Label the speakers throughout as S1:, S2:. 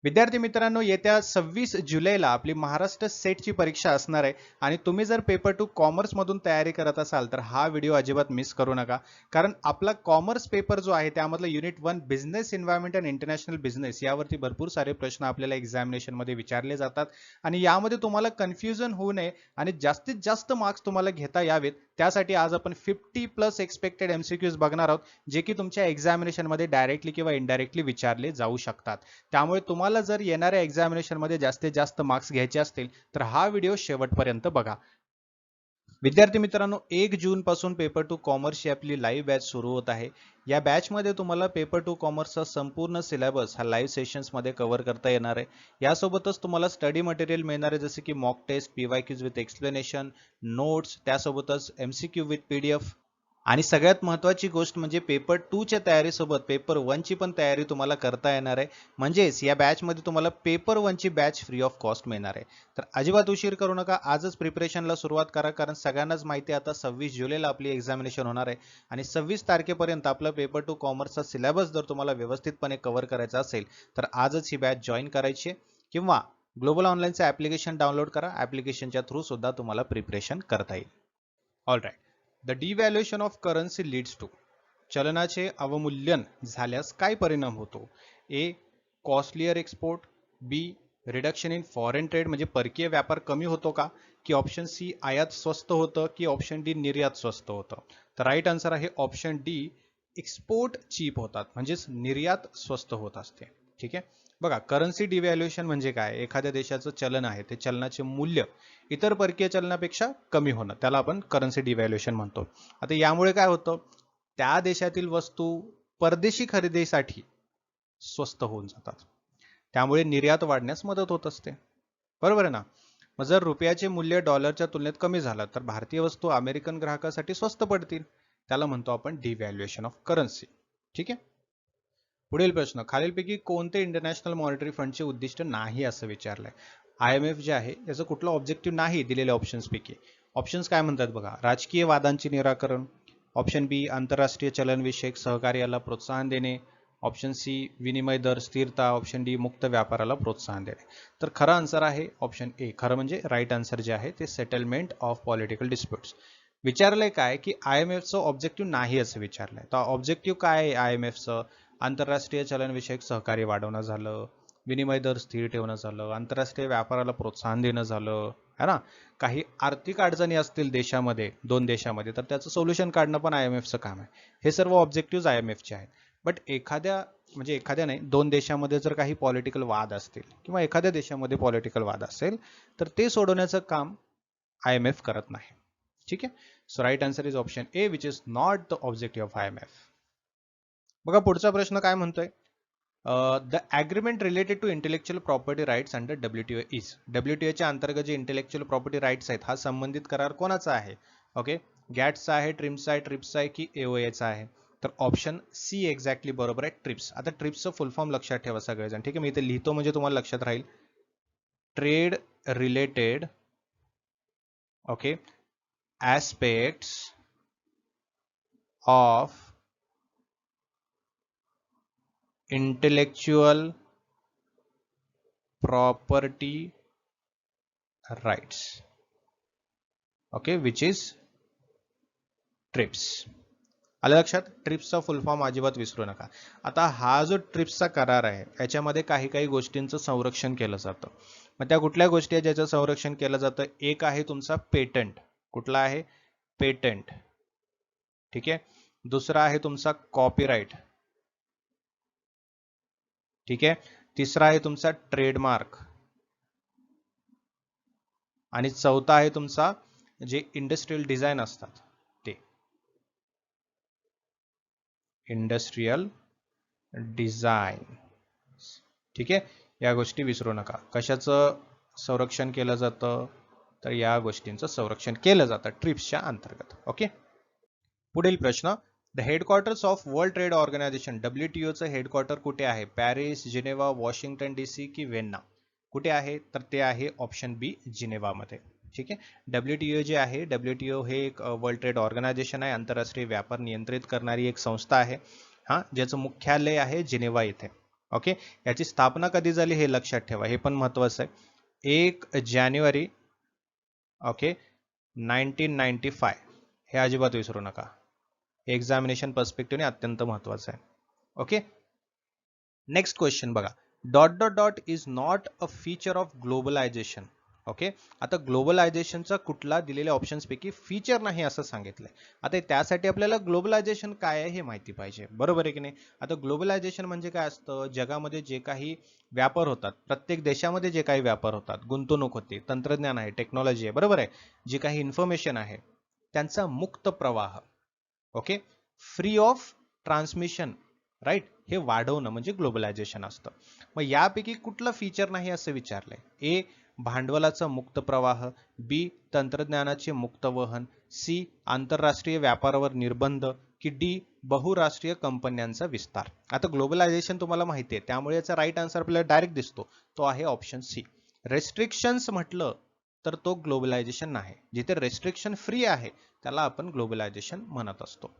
S1: विद्यार्थी मित्रांनो, येत्या 26 जुलैला आपली महाराष्ट्र सेटची परीक्षा असणार आहे आणि तुम्ही जर पेपर 2 कॉमर्समधून तयारी करत असाल तर हा व्हिडिओ अजिबात मिस करू नका. कारण आपला कॉमर्स पेपर जो आहे त्यामधला unit 1 business environment and international business यावरती भरपूर सारे प्रश्न आपल्याला एक्झामिनेशनमध्ये विचारले जातात आणि यामध्ये तुम्हाला कन्फ्युजन होऊ नये आणि जास्तीत जास्त मार्क्स तुम्हाला घेता यावेत त्यासाठी आज आपण 50+ एक्सपेक्टेड एमसीक्यूज बघणार आहोत, जे की तुमच्या एक्झामिनेशनमध्ये डायरेक्टली किंवा इनडायरेक्टली विचारले जाऊ शकतात. त्यामुळे तुम्हाला जर येणाऱ्या एक्झामिनेशनमध्ये जास्तीत जास्त मार्क्स घ्यायचे असतील तर हा व्हिडिओ शेवटपर्यंत बघा. विद्यार्थी मित्रांनो, 1 जून पासून पेपर 2 कॉमर्सची आपली लाईव्ह बॅच सुरू होत आहे. या बॅचमध्ये तुम्हाला पेपर 2 कॉमर्सचा संपूर्ण सिलेबस हा लाईव्ह सेशन्समध्ये कव्हर करता येणार आहे. यासोबतच तुम्हाला स्टडी मटेरियल मिळणार आहे, जसे की mock test, PYQs with explanation, notes, त्यासोबतच एमसीक्यू विथ पीडीएफ आणि सगळ्यात महत्त्वाची गोष्ट म्हणजे पेपर 2 च्या तयारीसोबत पेपर 1 ची पण तयारी तुम्हाला करता येणार आहे. म्हणजेच या बॅचमध्ये तुम्हाला पेपर 1 ची बॅच फ्री ऑफ कॉस्ट मिळणार आहे. तर अजिबात उशीर करू नका, आजच प्रिपरेशनला सुरुवात करा. कारण सगळ्यांनाच माहिती आहे आता 26 जुलैला आपली एक्झामिनेशन होणार आहे आणि 26 तारखेपर्यंत आपला पेपर 2 कॉमर्सचा सिलेबस जर तुम्हाला व्यवस्थितपणे कव्हर करायचा असेल तर आजच ही बॅच जॉईन करायची आहे किंवा ग्लोबल ऑनलाईनचं ॲप्लिकेशन डाउनलोड करा. ॲप्लिकेशनच्या थ्रू सुद्धा तुम्हाला प्रिपरेशन करता येईल. All right. The devaluation of currency leads to, चलनाचे अवमूल्यन झाल्यास काय परिणाम होतो? A, costlier export, B, reduction in foreign trade म्हणजे परकीय व्यापार कमी होतो का, की ऑप्शन सी आयात स्वस्त होतं, की ऑप्शन डी निर्यात स्वस्त होतं? तर राईट आन्सर आहे ऑप्शन डी, एक्सपोर्ट चीप होतात म्हणजेच निर्यात स्वस्त होत असते. ठीक आहे, बघा करन्सी डिव्हॅल्युएशन म्हणजे काय? एखाद्या देशाचं चलन आहे ते चलनाचे मूल्य इतर परकीय चलनापेक्षा कमी होणं, त्याला आपण करन्सी डिव्हॅल्युएशन म्हणतो. आता यामुळे काय होतं, त्या देशातील वस्तू परदेशी खरेदीसाठी स्वस्त होऊन जातात, त्यामुळे निर्यात वाढण्यास मदत होत असते. बरोबर आहे ना? मग जर रुपयाचे मूल्य डॉलरच्या तुलनेत कमी झालं तर भारतीय वस्तू अमेरिकन ग्राहकासाठी स्वस्त पडतील, त्याला म्हणतो आपण डिव्हॅल्युएशन ऑफ करन्सी. ठीक आहे, पुढील प्रश्न, खालीलपैकी कोणते इंटरनॅशनल मॉनिटरी फंडचे उद्दिष्ट नाही असं विचारलंय? IMF जे आहे याचं कुठलं ऑब्जेक्टिव्ह नाही दिलेल्या ऑप्शन्स पैकी. ऑप्शन्स काय म्हणतात बघा, राजकीय वादांचे निराकरण, ऑप्शन बी आंतरराष्ट्रीय चलनविषयक सहकार्याला प्रोत्साहन देणे, ऑप्शन सी विनिमय दर स्थिरता, ऑप्शन डी मुक्त व्यापाराला प्रोत्साहन देणे. तर खरं आन्सर आहे ऑप्शन ए. खरं म्हणजे राईट आन्सर जे आहे ते सेटलमेंट ऑफ पॉलिटिकल डिस्प्युट्स. विचारलंय काय की IMFचं ऑब्जेक्टिव्ह नाही असं विचारलंय. तर ऑब्जेक्टिव्ह काय आहे IMFचं? आंतरराष्ट्रीय चलनविषयक सहकार्य वाढवणं झालं, विनिमय दर स्थिर ठेवणं झालं, आंतरराष्ट्रीय व्यापाराला प्रोत्साहन देणं झालं, है ना? काही आर्थिक अडचणी असतील देशामध्ये, दोन देशामध्ये, तर त्याचं सोल्युशन काढणं पण IMFचं काम आहे. हे सर्व ऑब्जेक्टिव्ह IMFचे आहेत. बट एखाद्या नाही, दोन देशामध्ये जर काही पॉलिटिकल वाद असतील किंवा एखाद्या देशामध्ये पॉलिटिकल वाद असेल तर ते सोडवण्याचं काम IMF करत नाही. ठीक आहे, so right answer is option A, which is not the objective of IMF. बघा पुढचा प्रश्न काय म्हणतोय, the agreement related to intellectual property rights under WTO इज. WTOच्या अंतर्गत जे इंटेलेक्च्युअल प्रॉपर्टी राईट्स आहेत हा संबंधित करार कोणाचा आहे? ओके, गॅट्सचा आहे, ट्रिम्सचा आहे, ट्रिप्सचा आहे की AOAचा आहे? तर ऑप्शन सी एक्झॅक्टली बरोबर आहे, ट्रिप्स. आता ट्रिप्सचं फुल फॉर्म लक्षात ठेवा सगळेजण. ठीक आहे, मी इथे लिहितो म्हणजे तुम्हाला लक्षात राहील. Trade related okay aspects of intellectual property rights, okay, which is TRIPS. आलं लक्षात? ट्रिप्सचा फुल फॉर्म अजिबात विसरू नका. आता हा जो ट्रिप्सचा करार आहे याच्यामध्ये काही काही गोष्टींचं संरक्षण केलं जातं. मग त्या कुठल्या गोष्टी आहेत ज्याचं संरक्षण केलं जातं? एक आहे तुमचा पेटंट. कुठला आहे? पेटंट. ठीक आहे, दुसरा आहे तुमचा कॉपीराइट. ठीक आहे, तिसरा आहे तुमचा ट्रेडमार्क आणि चौथा आहे तुमचा जे इंडस्ट्रियल डिझाईन असतात ते. Industrial design. ठीक आहे, या गोष्टी विसरू नका. कशाचं संरक्षण केलं जातं? तर या गोष्टींचं संरक्षण केलं जातं ट्रिप्सच्या अंतर्गत. ओके, पुढील प्रश्न, the headquarters of world trade organisation WTOचं हेडक्वार्टर कुठे आहे? पॅरिस, जिनेवा, वॉशिंग्टन DC की व्हेन्ना? कुठे आहे? तर ते आहे ऑप्शन बी, जिनेवामध्ये. ठीक आहे, WTO जे आहे, WTO हे एक वर्ल्ड ट्रेड ऑर्गनायझेशन आहे, आंतरराष्ट्रीय व्यापार नियंत्रित करणारी एक संस्था आहे, हा, ज्याचं मुख्यालय आहे जिनेवा येथे. ओके, याची स्थापना कधी झाली हे लक्षात ठेवा, हे पण महत्वाचं आहे. 1 जानेवारी ओके 1995, हे अजिबात विसरू नका. एक्झामिनेशन पर्स्पेक्टिव्हने अत्यंत महत्वाचं आहे. ओके, नेक्स्ट क्वेश्चन बघा. Dot dot dot is not a feature of globalisation. Okay, आता ग्लोबलायझेशनचा कुठला दिलेल्या ऑप्शन्स पैकी फीचर नाही असं सांगितलंय. आता त्यासाठी आपल्याला ग्लोबलायझेशन काय आहे हे माहिती पाहिजे, बरोबर आहे की नाही. आता ग्लोबलायझेशन म्हणजे काय असतं, जगामध्ये जे काही व्यापार होतात, प्रत्येक देशामध्ये जे काही व्यापार होतात, गुंतवणूक होते, तंत्रज्ञान आहे, टेक्नॉलॉजी आहे, बरोबर आहे, जी काही इन्फॉर्मेशन आहे त्यांचा मुक्त प्रवाह, okay, free of transmission, right, हे वाढवणं म्हणजे ग्लोबलायझेशन असतं. मग यापैकी कुठलं फीचर नाही असं विचारलंय. ए भांडवलाचा मुक्त प्रवाह, बी तंत्रज्ञानाचे मुक्त वहन, सी आंतरराष्ट्रीय व्यापारावर निर्बंध, की डी बहुराष्ट्रीय कंपन्यांचा विस्तार. आता ग्लोबलायझेशन तुम्हाला माहिती आहे, त्यामुळे याचा राईट आन्सर आपल्याला डायरेक्ट दिसतो, तो आहे ऑप्शन सी. रेस्ट्रिक्शन्स म्हटलं तर तो ग्लोबलायझेशन नाही. जिथे रेस्ट्रिक्शन फ्री आहे त्याला आपण ग्लोबलायझेशन म्हणत असतो,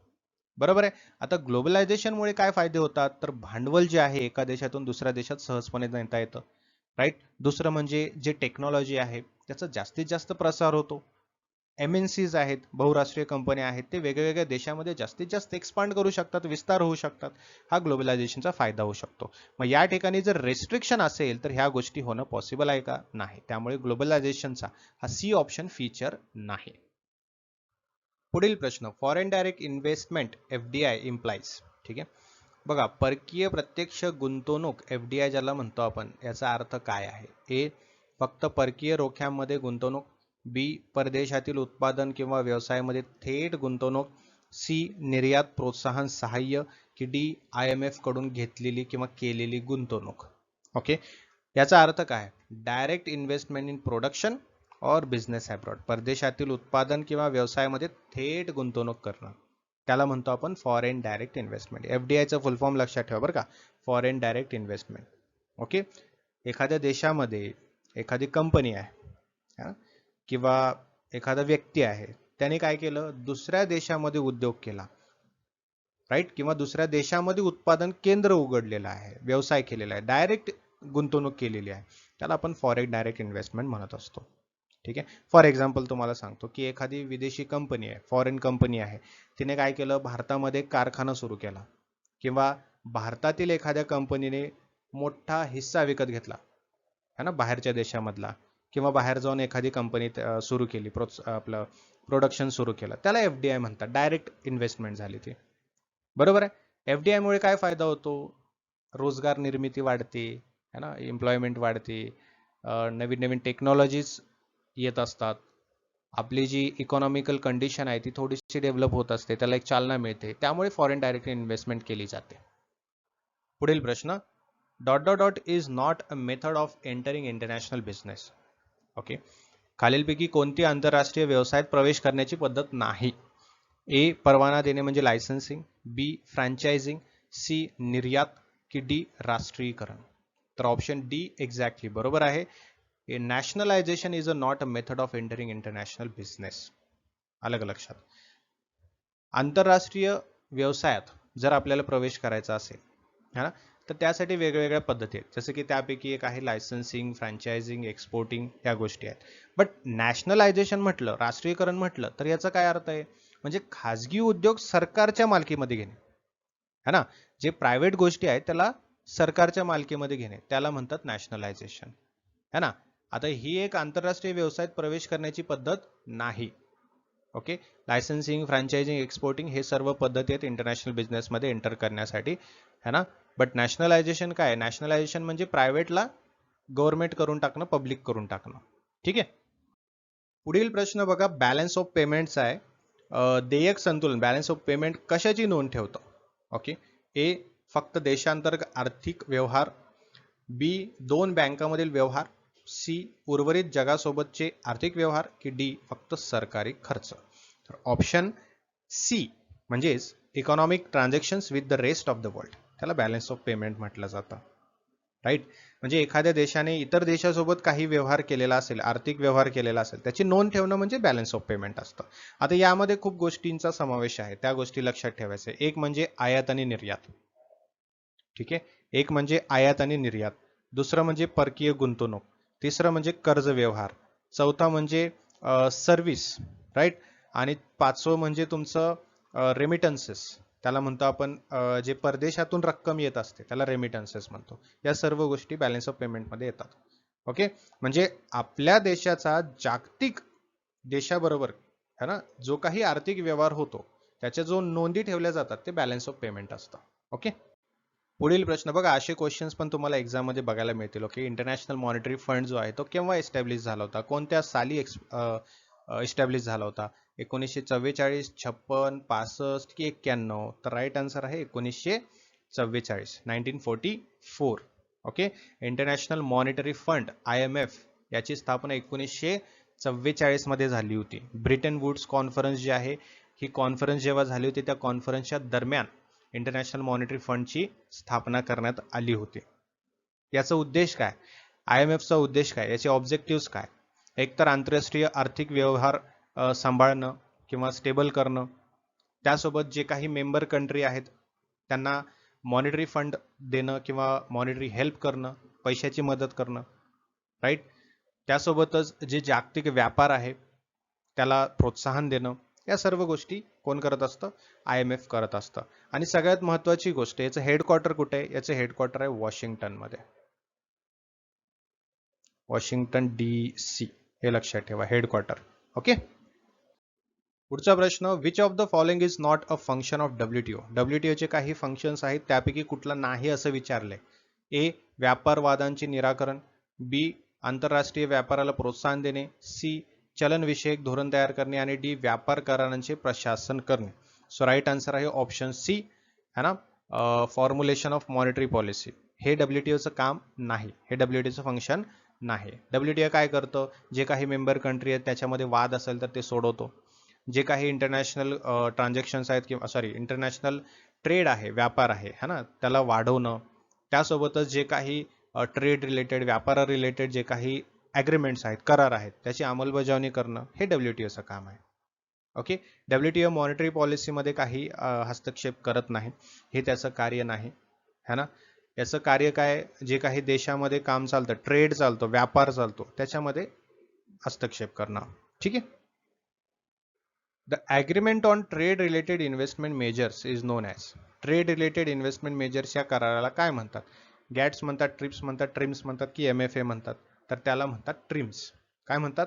S1: बरोबर आहे. आता ग्लोबलायझेशनमुळे काय फायदे होतात, तर भांडवल जे आहे एका देशातून दुसऱ्या देशात सहजपणे नेता येतं, राईट. दुसरं म्हणजे जे टेक्नॉलॉजी आहे त्याचा जास्तीत जास्त प्रसार होतो. MNCs आहेत, बहुराष्ट्रीय कंपन्या आहेत, ते वेगवेगळ्या देशामध्ये जास्तीत जास्त एक्सपांड करू शकतात, विस्तार होऊ शकतात. हा ग्लोबलायझेशनचा फायदा होऊ शकतो. मग या ठिकाणी जर रेस्ट्रिक्शन असेल तर ह्या गोष्टी होणं पॉसिबल आहे का, नाही. त्यामुळे ग्लोबलायझेशनचा हा सी ऑप्शन फीचर नाही. पुढील प्रश्न, foreign direct investment FDI implies. ठीक आहे, बघा, परकीय प्रत्यक्ष गुंतवणूक FDI ज्याला म्हणतो आपण, याचा अर्थ काय आहे. ए फक्त परकीय रोख्यांमध्ये गुंतवणूक, बी परदेशातील उत्पादन किंवा व्यवसायामध्ये थेट गुंतवणूक, सी निर्यात प्रोत्साहन सहाय्य, की डी IMF कडून घेतलेली किंवा केलेली गुंतवणूक. ओके, याचा अर्थ काय, डायरेक्ट इन्व्हेस्टमेंट इन प्रोडक्शन और बिझनेस अब्रॉड, परदेशातील उत्पादन किंवा व्यवसायामध्ये थेट गुंतवणूक करणं, त्याला म्हणतो आपण फॉरेन डायरेक्ट इन्व्हेस्टमेंट. FDIचा फुल फॉर्म लक्षात ठेवा बरं का, फॉरेन डायरेक्ट इन्व्हेस्टमेंट. ओके, एखाद्या देशामध्ये एखादी कंपनी आहे किंवा एखादा व्यक्ती आहे, त्याने काय केलं, दुसऱ्या देशामध्ये उद्योग केला, राईट, किंवा दुसऱ्या देशामध्ये उत्पादन केंद्र उघडलेलं आहे, व्यवसाय केलेला आहे, डायरेक्ट गुंतवणूक केलेली आहे, त्याला आपण फॉरेन डायरेक्ट इन्व्हेस्टमेंट म्हणत असतो. ठीक आहे, फॉर एक्झाम्पल तुम्हाला सांगतो की एखादी विदेशी कंपनी आहे, फॉरेन कंपनी आहे, तिने काय केलं, भारतामध्ये कारखाना सुरू केला, किंवा भारतातील एखाद्या कंपनीने मोठा हिस्सा विकत घेतला है ना बाहेरच्या देशामधला, किंवा बाहेर जाऊन एखादी कंपनी सुरू केली, आपलं प्रोडक्शन सुरू केलं, त्याला FDI म्हणतात, डायरेक्ट इन्व्हेस्टमेंट झाली ती, बरोबर आहे. FDI मुळे काय फायदा होतो, रोजगार निर्मिती वाढते है ना, एम्प्लॉयमेंट वाढते, नवीन नवीन टेक्नॉलॉजीज येत असतात, आपली जी इकॉनॉमिकल कंडिशन आहे ती थोडीशी डेव्हलप होत असते, त्याला एक चालना मिळते, त्यामुळे फॉरेन डायरेक्ट इन्व्हेस्टमेंट केली जाते. पुढील प्रश्न, dot dot dot is not a method of entering international business. Okay, खालीलपैकी कोणती आंतरराष्ट्रीय व्यवसायात प्रवेश करण्याची पद्धत नाही. ए परवाना देणे म्हणजे लायसन्सिंग, बी फ्रँचायझिंग, सी निर्यात, की डी राष्ट्रीयकरण. तर ऑप्शन डी एक्झॅक्टली बरोबर आहे. Nationalisation is a not a method of entering international business. अलग लक्षात. आंतरराष्ट्रीय व्यवसायात जर आपल्याला प्रवेश करायचा असेल है ना, तर त्यासाठी वेगवेगळ्या पद्धती आहेत, जसं की त्यापैकी एक आहे लायसन्सिंग, फ्रँचायझिंग, एक्सपोर्टिंग, या गोष्टी आहेत. बट नॅशनलायझेशन म्हटलं, राष्ट्रीयकरण म्हटलं, तर याचा काय अर्थ आहे, म्हणजे खाजगी उद्योग सरकारच्या मालकीमध्ये घेणे है ना, जे प्रायव्हेट गोष्टी आहेत त्याला सरकारच्या मालकीमध्ये घेणे, त्याला म्हणतात नॅशनलायझेशन है ना. आता ही एक आंतरराष्ट्रीय व्यवसायात प्रवेश करण्याची पद्धत नाही. ओके, लायसन्सिंग, फ्रँचायझिंग, एक्सपोर्टिंग हे सर्व पद्धती आहेत इंटरनॅशनल बिझनेसमध्ये एंटर करण्यासाठी है ना. बट नॅशनलायझेशन काय, नॅशनलायझेशन म्हणजे प्रायव्हेटला गव्हर्नमेंट करून टाकणं, पब्लिक करून टाकणं. ठीक आहे. पुढील प्रश्न बघा, बॅलन्स ऑफ पेमेंट्स आहे. देयक संतुलन, बॅलन्स ऑफ पेमेंट कशाची नोंद ठेवतो. ओके, ए फक्त देशांतर्गत आर्थिक व्यवहार, बी दोन बँकांमधील व्यवहार, सी उर्वरित जगासोबतचे आर्थिक व्यवहार, की डी फक्त सरकारी खर्च. तर ऑप्शन सी म्हणजेच economic transactions with the rest of the world, त्याला बॅलन्स ऑफ पेमेंट म्हटलं जातं, राईट. म्हणजे एखाद्या देशाने इतर देशासोबत काही व्यवहार केलेला असेल, आर्थिक व्यवहार केलेला असेल, त्याची नोंद ठेवणं म्हणजे बॅलन्स ऑफ पेमेंट असतं. आता यामध्ये खूप गोष्टींचा समावेश आहे, त्या गोष्टी लक्षात ठेवायच्या. एक म्हणजे आयात आणि निर्यात. ठीक आहे, एक म्हणजे आयात आणि निर्यात, दुसरं म्हणजे परकीय गुंतवणूक, तिसरं म्हणजे कर्ज व्यवहार, चौथा म्हणजे सर्व्हिस, राईट, आणि पाचवं म्हणजे तुमचं रेमिटन्सेस, त्याला म्हणतो आपण जे परदेशातून रक्कम येत असते त्याला रेमिटन्सेस म्हणतो. या सर्व गोष्टी बॅलन्स ऑफ पेमेंटमध्ये येतात. ओके, म्हणजे आपल्या देशाचा जागतिक देशाबरोबर है ना जो काही आर्थिक व्यवहार होतो त्याच्या जो नोंदी ठेवल्या जातात ते बॅलन्स ऑफ पेमेंट असतं. ओके, पुढील प्रश्न बघा, असे क्वेश्चन्स पण तुम्हाला एक्झाम मध्ये बघायला मिळतील. ओके, इंटरनॅशनल मॉनिटरी फंड जो आहे तो केव्हा एस्टॅब्लिश झाला होता, कोणत्या साली एस्टॅब्लिश झाला होता, 1944, 56, 65 की 91? तर राईट आन्सर आहे 1944, 1944. Okay, international monetary fund IMF याची स्थापना 1944 मध्ये झाली होती. ब्रिटन वुड्स कॉन्फरन्स जी आहे ही कॉन्फरन्स जेव्हा झाली होती त्या कॉन्फरन्सच्या दरम्यान इंटरनॅशनल मॉनिटरी फंडची स्थापना करण्यात आली होती. याचा उद्देश काय, IMFचा उद्देश काय, याचे ऑब्जेक्टिव्ह काय? एक तर आंतरराष्ट्रीय आर्थिक व्यवहार सांभाळणं किंवा स्टेबल करणं, त्यासोबत जे काही मेंबर कंट्री आहेत त्यांना मॉनिटरी फंड देणं किंवा मॉनिटरी हेल्प करणं, पैशाची मदत करणं, राईट, त्यासोबतच जे जागतिक व्यापार आहे त्याला प्रोत्साहन देणं, या सर्व गोष्टी कोण करत असतं, IMF करत असतं. आणि सगळ्यात महत्वाची गोष्ट, याचं हेडक्वार्टर कुठे आहे, याचं हेडक्वार्टर आहे वॉशिंग्टन मध्ये, वॉशिंग्टन DC, हे लक्षात ठेवा हेडक्वार्टर. ओके, पुढचा प्रश्न, which of the following is not a function of WTO? WTO चे काही फंक्शन्स आहेत त्यापैकी कुठला नाही असं विचारलंय. A, व्यापार वादांचे निराकरण, B, आंतरराष्ट्रीय व्यापाराला प्रोत्साहन देणे, C, चलनविषयक धोरण तयार करणे, आणि D, व्यापार करारांचे प्रशासन करणे. सो राईट आन्सर आहे ऑप्शन C, है ना, फॉर्म्युलेशन ऑफ मॉनिटरी पॉलिसी. हे WTOचं काम नाही, हे WTOचं फंक्शन नाही. WTO काय करतं, जे काही मेंबर कंट्री आहेत त्याच्यामध्ये वाद असेल तर ते सोडवतो, जे काही इंटरनॅशनल ट्रान्झॅक्शन्स आहेत किंवा सॉरी इंटरनॅशनल ट्रेड आहे, व्यापार आहे है ना, त्याला वाढवणं, त्यासोबतच जे काही ट्रेड रिलेटेड, व्यापारा रिलेटेड जे काही ॲग्रीमेंट्स आहेत, करार आहेत, त्याची अंमलबजावणी करणं, हे WTOचं काम आहे. ओके, WTO मॉनिटरी पॉलिसीमध्ये काही हस्तक्षेप करत नाही, हे त्याचं कार्य नाही, है ना. याचं कार्य काय, जे काही देशामध्ये काम चालतं, ट्रेड चालतो, व्यापार चालतो, त्याच्यामध्ये हस्तक्षेप करणं. ठीक आहे. The agreement on trade related investment measures is known as, trade related investment measures या कराराला काय म्हणतात? गॅट्स म्हणतात, ट्रिप्स म्हणतात, ट्रिम्स म्हणतात की MFA म्हणतात? तर त्याला म्हणतात ट्रिम्स. काय म्हणतात?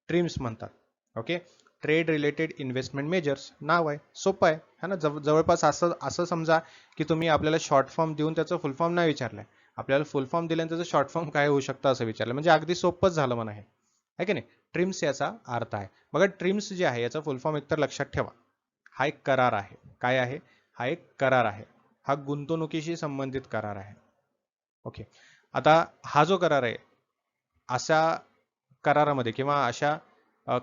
S1: ट्रिम्स म्हणतात. Okay, trade related investment measures नाव आहे, सोपं आहे है ना. जवळपास असं समजा की तुम्ही आपल्याला शॉर्ट फॉर्म देऊन त्याचं फुल फॉर्म नाही विचारलंय, आपल्याला फुल फॉर्म दिल्याने त्याचं शॉर्ट फॉर्म काय होऊ शकतं असं विचारलं, म्हणजे अगदी सोपंच झालं म्हणा हे, आहे की नाही. ट्रिम्स याचा अर्थ आहे. बघा, ट्रिम्स जे आहे याचा फुल फॉर्म एकतर लक्षात ठेवा, हा एक करार आहे. काय आहे? हा एक करार आहे, हा गुंतवणुकीशी संबंधित करार आहे. ओके, आता हा जो करार आहे, अशा करारामध्ये किंवा अशा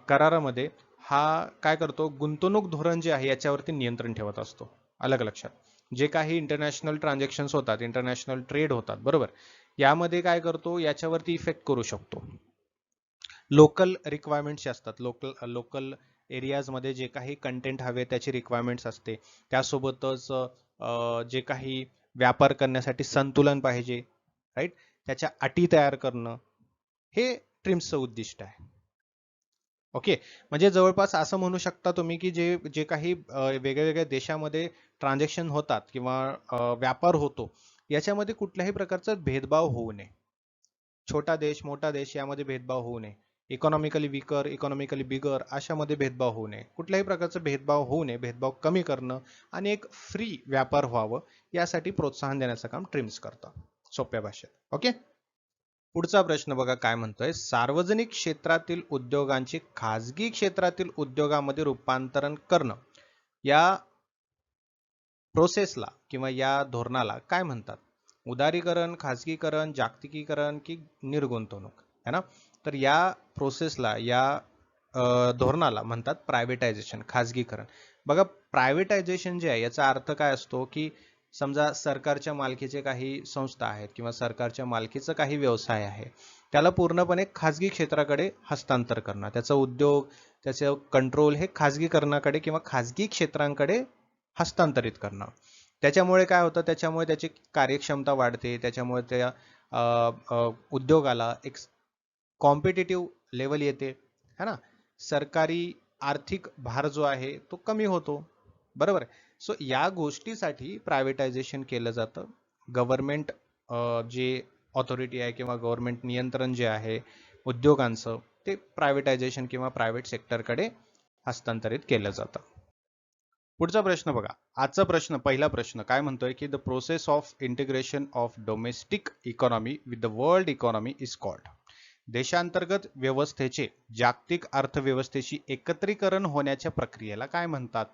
S1: करारामध्ये हा काय करतो, गुंतवणूक धोरण जे आहे याच्यावरती नियंत्रण ठेवत असतो. अलग लक्षात, जे काही इंटरनॅशनल ट्रान्झॅक्शन्स होतात, इंटरनॅशनल ट्रेड होतात, बरोबर, यामध्ये काय करतो, याच्यावरती इफेक्ट करू शकतो. लोकल रिक्वायरमेंट्स असतात, लोकल एरियाजमध्ये जे काही कंटेंट हवे त्याची रिक्वायरमेंट्स असते, त्यासोबतच जे काही व्यापार करण्यासाठी संतुलन पाहिजे, राईट, त्याच्या अटी तयार करणं, हे ट्रिम्सचं उद्दिष्ट आहे. ओके, म्हणजे जवळपास असं म्हणू शकता तुम्ही की जे जे काही वेगळ्या देशामध्ये ट्रान्झॅक्शन होतात किंवा व्यापार होतो, याच्यामध्ये कुठल्याही प्रकारचा भेदभाव होऊ नये. छोटा देश, मोठा देश यामध्ये भेदभाव होऊ नये. इकॉनॉमिकली वीकर, इकॉनॉमिकली बिगर अशामध्ये भेदभाव होऊ नये. कुठल्याही प्रकारचा भेदभाव होऊ नये, भेदभाव कमी करणं आणि एक फ्री व्यापार व्हावं यासाठी प्रोत्साहन देण्याचं काम ट्रिम्स करतं, सोप्या भाषेत. ओके, पुढचा प्रश्न बघा काय म्हणतोय, सार्वजनिक क्षेत्रातील उद्योगांचे खाजगी क्षेत्रातील उद्योगामध्ये रूपांतरण करणं, या प्रोसेसला किंवा या धोरणाला काय म्हणतात? उदारीकरण, खाजगीकरण, जागतिकीकरण की निर्गुंतवणूक, है ना. तर या प्रोसेसला, या धोरणाला म्हणतात प्रायव्हेटायझेशन, खाजगीकरण. बघा, प्रायव्हेटायझेशन जे आहे याचा अर्थ काय असतो की समजा सरकारच्या मालकीचे काही संस्था आहेत किंवा सरकारच्या मालकीचा काही व्यवसाय आहे, त्याला पूर्णपणे खाजगी क्षेत्राकडे हस्तांतर करणं, त्याचा उद्योग, त्याचे कंट्रोल हे खाजगीकरणाकडे किंवा खाजगी क्षेत्रांकडे हस्तांतरित करणं. त्याच्यामुळे काय होतं, त्याच्यामुळे त्याची कार्यक्षमता वाढते, त्याच्यामुळे त्या उद्योगाला एक कॉम्पिटिटिव्ह लेवल येते, है ना. सरकारी आर्थिक भार जो आहे तो कमी होतो, बरोबर आहे. सो या गोष्टीसाठी प्रायव्हेटायझेशन केलं जातं. गव्हर्नमेंट जे ऑथॉरिटी आहे किंवा गव्हर्नमेंट नियंत्रण जे आहे उद्योगांचं, ते प्रायव्हेटायझेशन किंवा प्रायव्हेट सेक्टरकडे हस्तांतरित केलं जातं. पुढचा प्रश्न बघा. आजचा प्रश्न, पहिला प्रश्न काय म्हणतोय की the process of integration of domestic economy with the world economy is called. देशांतर्गत व्यवस्थेचे जागतिक अर्थव्यवस्थेशी एकत्रीकरण होण्याच्या प्रक्रियेला काय म्हणतात?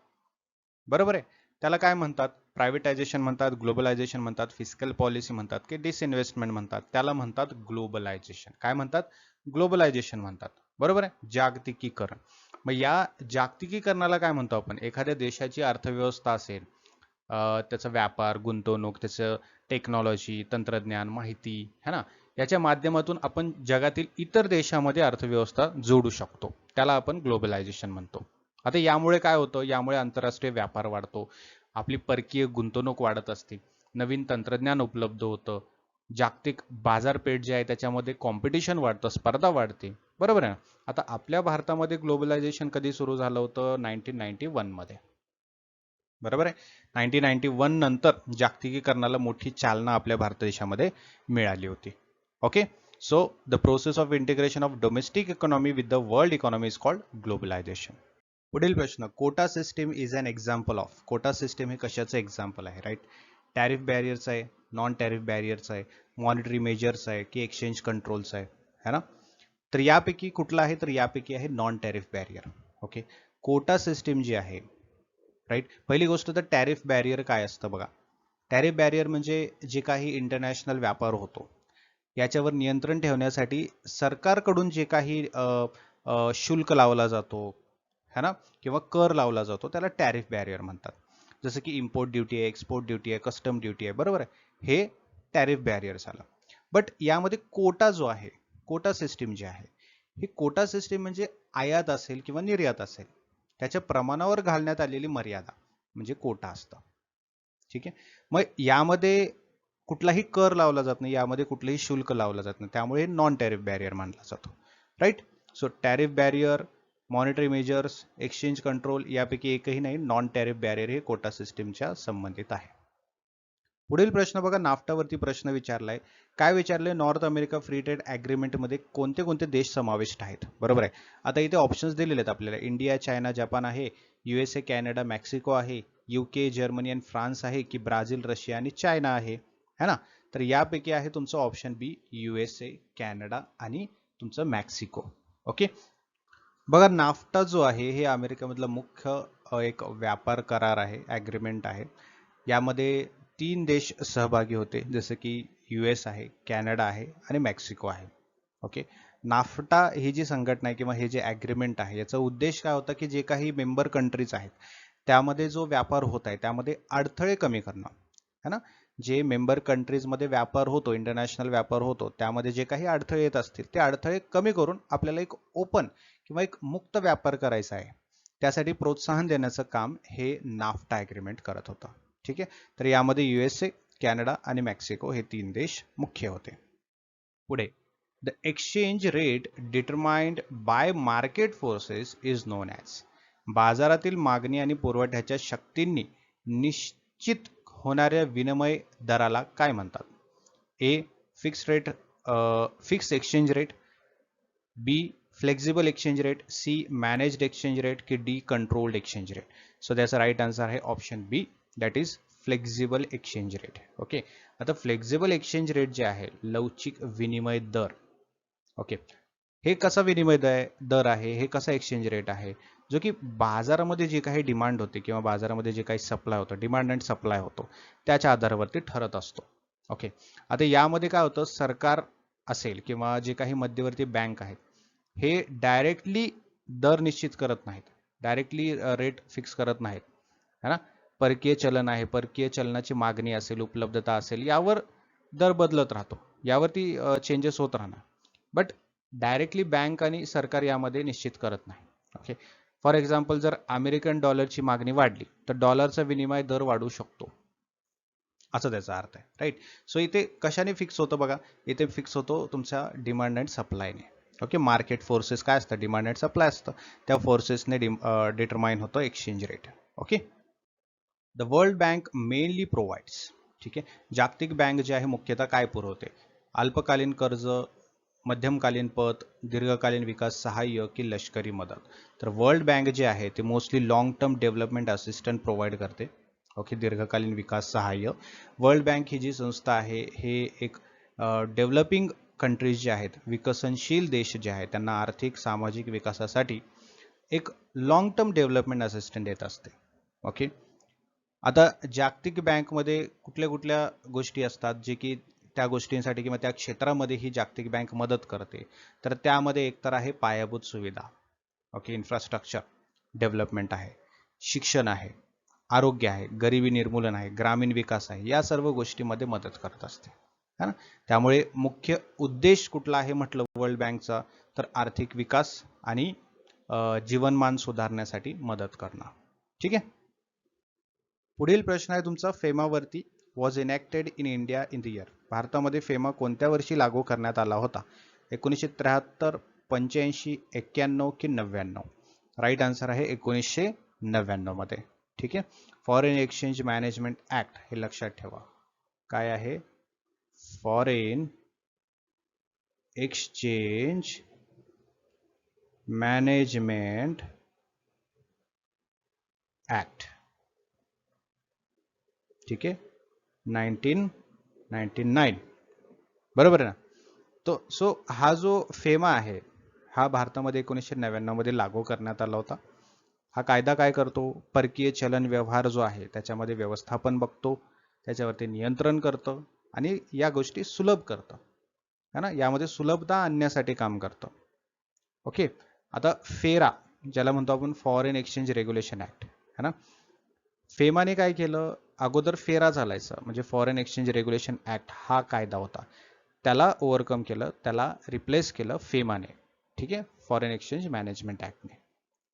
S1: बरोबर आहे. त्याला काय म्हणतात? प्रायव्हेटायझेशन म्हणतात, ग्लोबलायझेशन म्हणतात, फिस्कल पॉलिसी म्हणतात की डिसइन्व्हेस्टमेंट म्हणतात. त्याला म्हणतात ग्लोबलायझेशन. काय म्हणतात? ग्लोबलायझेशन म्हणतात. बरोबर आहे, जागतिकीकरण. मग या जागतिकीकरणाला काय म्हणतो आपण? एखाद्या देशाची अर्थव्यवस्था असेल, त्याचा व्यापार, गुंतवणूक, त्याचं टेक्नॉलॉजी, तंत्रज्ञान, माहिती, है ना, याच्या माध्यमातून आपण जगातील इतर देशामध्ये अर्थव्यवस्था जोडू शकतो. त्याला आपण ग्लोबलायझेशन म्हणतो. आता यामुळे काय होतं? यामुळे आंतरराष्ट्रीय व्यापार वाढतो, आपली परकीय गुंतवणूक वाढत असते, नवीन तंत्रज्ञान उपलब्ध होतं, जागतिक बाजारपेठ जे आहे त्याच्यामध्ये कॉम्पिटिशन वाढतं, स्पर्धा वाढते, बरोबर आहे. आता आपल्या भारतामध्ये ग्लोबलायझेशन कधी सुरू झालं होतं? 1991 मध्ये, बरोबर आहे. 1991 नंतर जागतिकीकरणाला मोठी चालना आपल्या भारत देशामध्ये मिळाली होती. Okay, so the process of integration of domestic economy with the world economy is called globalisation. पुढील प्रश्न, quota system is an example of. Quota system हे कशाचं एक्झाम्पल आहे? राईट. टॅरिफ बॅरियरचं आहे, नॉन टॅरिफ बॅरियरचं आहे, मॉनिटरी मेजर्स आहे की exchange कंट्रोलचं आहे, है ना. तर यापैकी कुठला आहे? तर यापैकी आहे non tariff barrier. Okay, quota system जी आहे, राईट. पहिली गोष्ट तर टॅरिफ बॅरियर काय असतं बघा. टॅरिफ बॅरियर म्हणजे जे काही इंटरनॅशनल व्यापार होतो याच्यावर नियंत्रण ठेवण्यासाठी सरकारकडून जे काही शुल्क लावला जातो, है ना, किंवा कर लावला जातो, त्याला टॅरिफ बॅरियर म्हणतात. जसं की इम्पोर्ट ड्युटी आहे, एक्सपोर्ट ड्युटी आहे, कस्टम ड्युटी आहे, बरोबर आहे. हे टॅरिफ बॅरियर झालं. बट यामध्ये कोटा जो आहे, कोटा सिस्टीम जी आहे, ही कोटा सिस्टीम म्हणजे आयात असेल किंवा निर्यात असेल त्याच्या प्रमाणावर घालण्यात आलेली मर्यादा म्हणजे कोटा असतं. ठीक आहे. मग यामध्ये कुठलाही कर लावला जात नाही, यामध्ये कुठलंही शुल्क लावलं जात नाही, त्यामुळे नॉन टॅरिफ बॅरियर मानला जातो. Right. So tariff barrier, monetary measures, exchange control यापैकी एकही नाही. नॉन टॅरिफ बॅरियर हे कोटा सिस्टीमच्या संबंधित आहे. पुढील प्रश्न बघा, नाफ्टावरती प्रश्न विचारलाय. काय विचारले? North America free trade agreement मध्ये कोणते कोणते देश समाविष्ट आहेत? बरोबर आहे. आता इथे ऑप्शन्स दिलेले आहेत आपल्याला. इंडिया, चायना, जपान आहे, USA, कॅनडा, मेक्सिको आहे, UK, जर्मनी आणि फ्रान्स आहे की ब्राझील, रशिया आणि चायना आहे, है ना. तर यापैकी आहे तुमचं ऑप्शन बी, USA, कॅनडा आणि तुमचं मेक्सिको. ओके. बघा, नाफ्टा जो आहे हे अमेरिकेमधला मुख्य एक व्यापार करार आहे, ॲग्रीमेंट आहे. यामध्ये 3 देश सहभागी होते, जसं की US आहे, कॅनडा आहे आणि मेक्सिको आहे. ओके. नाफ्टा ही जी संघटना आहे किंवा हे जे ॲग्रीमेंट आहे याचा उद्देश काय होता की जे काही मेंबर कंट्रीज आहेत त्यामध्ये जो व्यापार होत आहे त्यामध्ये अडथळे कमी करणं, है ना. जे मेंबर कंट्रीजमध्ये व्यापार होतो, इंटरनॅशनल व्यापार होतो, त्यामध्ये जे काही अडथळे येत असतील ते अडथळे कमी करून आपल्याला एक ओपन किंवा एक मुक्त व्यापार करायचा आहे, त्यासाठी प्रोत्साहन देण्याचं काम हे नाफ्टा ॲग्रीमेंट करत होतं. ठीक आहे. तर यामध्ये USA, कॅनडा आणि मेक्सिको हे 3 देश मुख्य होते. पुढे, the exchange rate determined by market forces is known as. बाजारातील मागणी आणि पुरवठ्याच्या शक्तींनी निश्चित होणाऱ्या विनिमय दराला काय म्हणतात? A, fix rate, fix exchange rate, B, flexible exchange rate, C, managed exchange rate की D, controlled exchange rate. So त्याचा राईट आन्सर आहे option B, that is flexible exchange rate. Okay. आता फ्लेक्झिबल एक्सचेंज रेट जे आहे, लवचिक विनिमय दर. Okay. हे कसा विनिमय दर आहे, हे कसा एक्सचेंज रेट आहे, जो की बाजारामध्ये जे काही डिमांड होते किंवा बाजारामध्ये जे काही सप्लाय होतं, डिमांड अँड सप्लाय होतो, त्याच्या आधारावरती ठरत असतो. ओके. आता यामध्ये काय होतं, सरकार असेल किंवा जे काही मध्यवर्ती बँक आहेत हे डायरेक्टली दर निश्चित करत नाहीत, डायरेक्टली रेट फिक्स करत नाहीत, है ना. परकीय चलन आहे, परकीय चलनाची मागणी असेल, उपलब्धता असेल, यावर दर बदलत राहतो, यावरती चेंजेस होत राहणार. बट डायरेक्टली बँक आणि सरकार यामध्ये निश्चित करत नाही. ओके. फॉर एक्झाम्पल, जर अमेरिकन डॉलरची मागणी वाढली तर डॉलरचा विनिमय दर वाढू शकतो. असं त्याचा अर्थ आहे, राईट. सो इथे कशाने फिक्स होतं बघा, इथे फिक्स होतो तुमच्या डिमांड अँड सप्लायने. ओके, मार्केट फोर्सेस काय असतं, डिमांड अँड सप्लाय असतं, त्या फोर्सेसने डिटरमाइन होतं exchange rate. Okay, the world bank mainly provides, ठीक आहे, जागतिक बँक जे आहे मुख्यतः काय पुरवते, अल्पकालीन कर्ज, मध्यमकालीन पत, दीर्घकालीन विकास सहाय्य की लष्करी मदत. तर वर्ल्ड बँक जे आहे ते mostly long term development assistant provide करते. ओके, दीर्घकालीन विकास सहाय्य. वर्ल्ड बँक ही जी संस्था आहे हे एक डेव्हलपिंग कंट्रीज जे आहेत, विकसनशील देश जे आहेत, त्यांना आर्थिक सामाजिक विकासासाठी एक लॉंग टर्म डेव्हलपमेंट असिस्टंट देत असते. ओके, आता जागतिक बँकमध्ये कुठल्या कुठल्या गोष्टी असतात जे की त्या गोष्टींसाठी किंवा त्या क्षेत्रामध्ये ही जागतिक बँक मदत करते, तर त्यामध्ये एकतर आहे पायाभूत सुविधा, ओके, इन्फ्रास्ट्रक्चर डेव्हलपमेंट आहे, शिक्षण आहे, आरोग्य आहे, गरिबी निर्मूलन आहे, ग्रामीण विकास आहे, या सर्व गोष्टींमध्ये मदत करत असते, है ना. त्यामुळे मुख्य उद्देश कुठला आहे म्हटलं वर्ल्ड बँकचा, तर आर्थिक विकास आणि जीवनमान सुधारण्यासाठी मदत करणं. ठीक आहे. पुढील प्रश्न आहे तुमचा फेमावरती. Was enacted in India in the year. भारतामध्ये फेमा कोणत्या वर्षी लागू करण्यात आला होता? 1973, 85, 91 की 99? राईट आन्सर आहे 1999 मध्ये. ठीक आहे. फॉरेन एक्सचेंज मॅनेजमेंट ऍक्ट हे लक्षात ठेवा. काय आहे? Foreign exchange management act. ठीक आहे, 1999. बरोबर आहे ना. तो सो हा जो फेमा आहे हा भारतामध्ये 1999 मध्ये लागू करण्यात आला होता. हा कायदा काय करतो? परकीय चलन व्यवहार जो आहे त्याच्यामध्ये व्यवस्थापन बघतो, त्याच्यावरती नियंत्रण करतं आणि या गोष्टी सुलभ करतं, है ना. यामध्ये सुलभता आणण्यासाठी काम करतं. ओके, आता फेरा ज्याला म्हणतो आपण फॉरेन एक्सचेंज रेग्युलेशन ऍक्ट, है ना. फेमाने काय केलं? अगोदर फेरा चालायचा म्हणजे फॉरेन एक्सचेंज रेग्युलेशन ऍक्ट हा कायदा होता, त्याला ओव्हरकम केलं, त्याला रिप्लेस केलं फेमाने. ठीक आहे, फॉरेन एक्सचेंज मॅनेजमेंट ऍक्टने.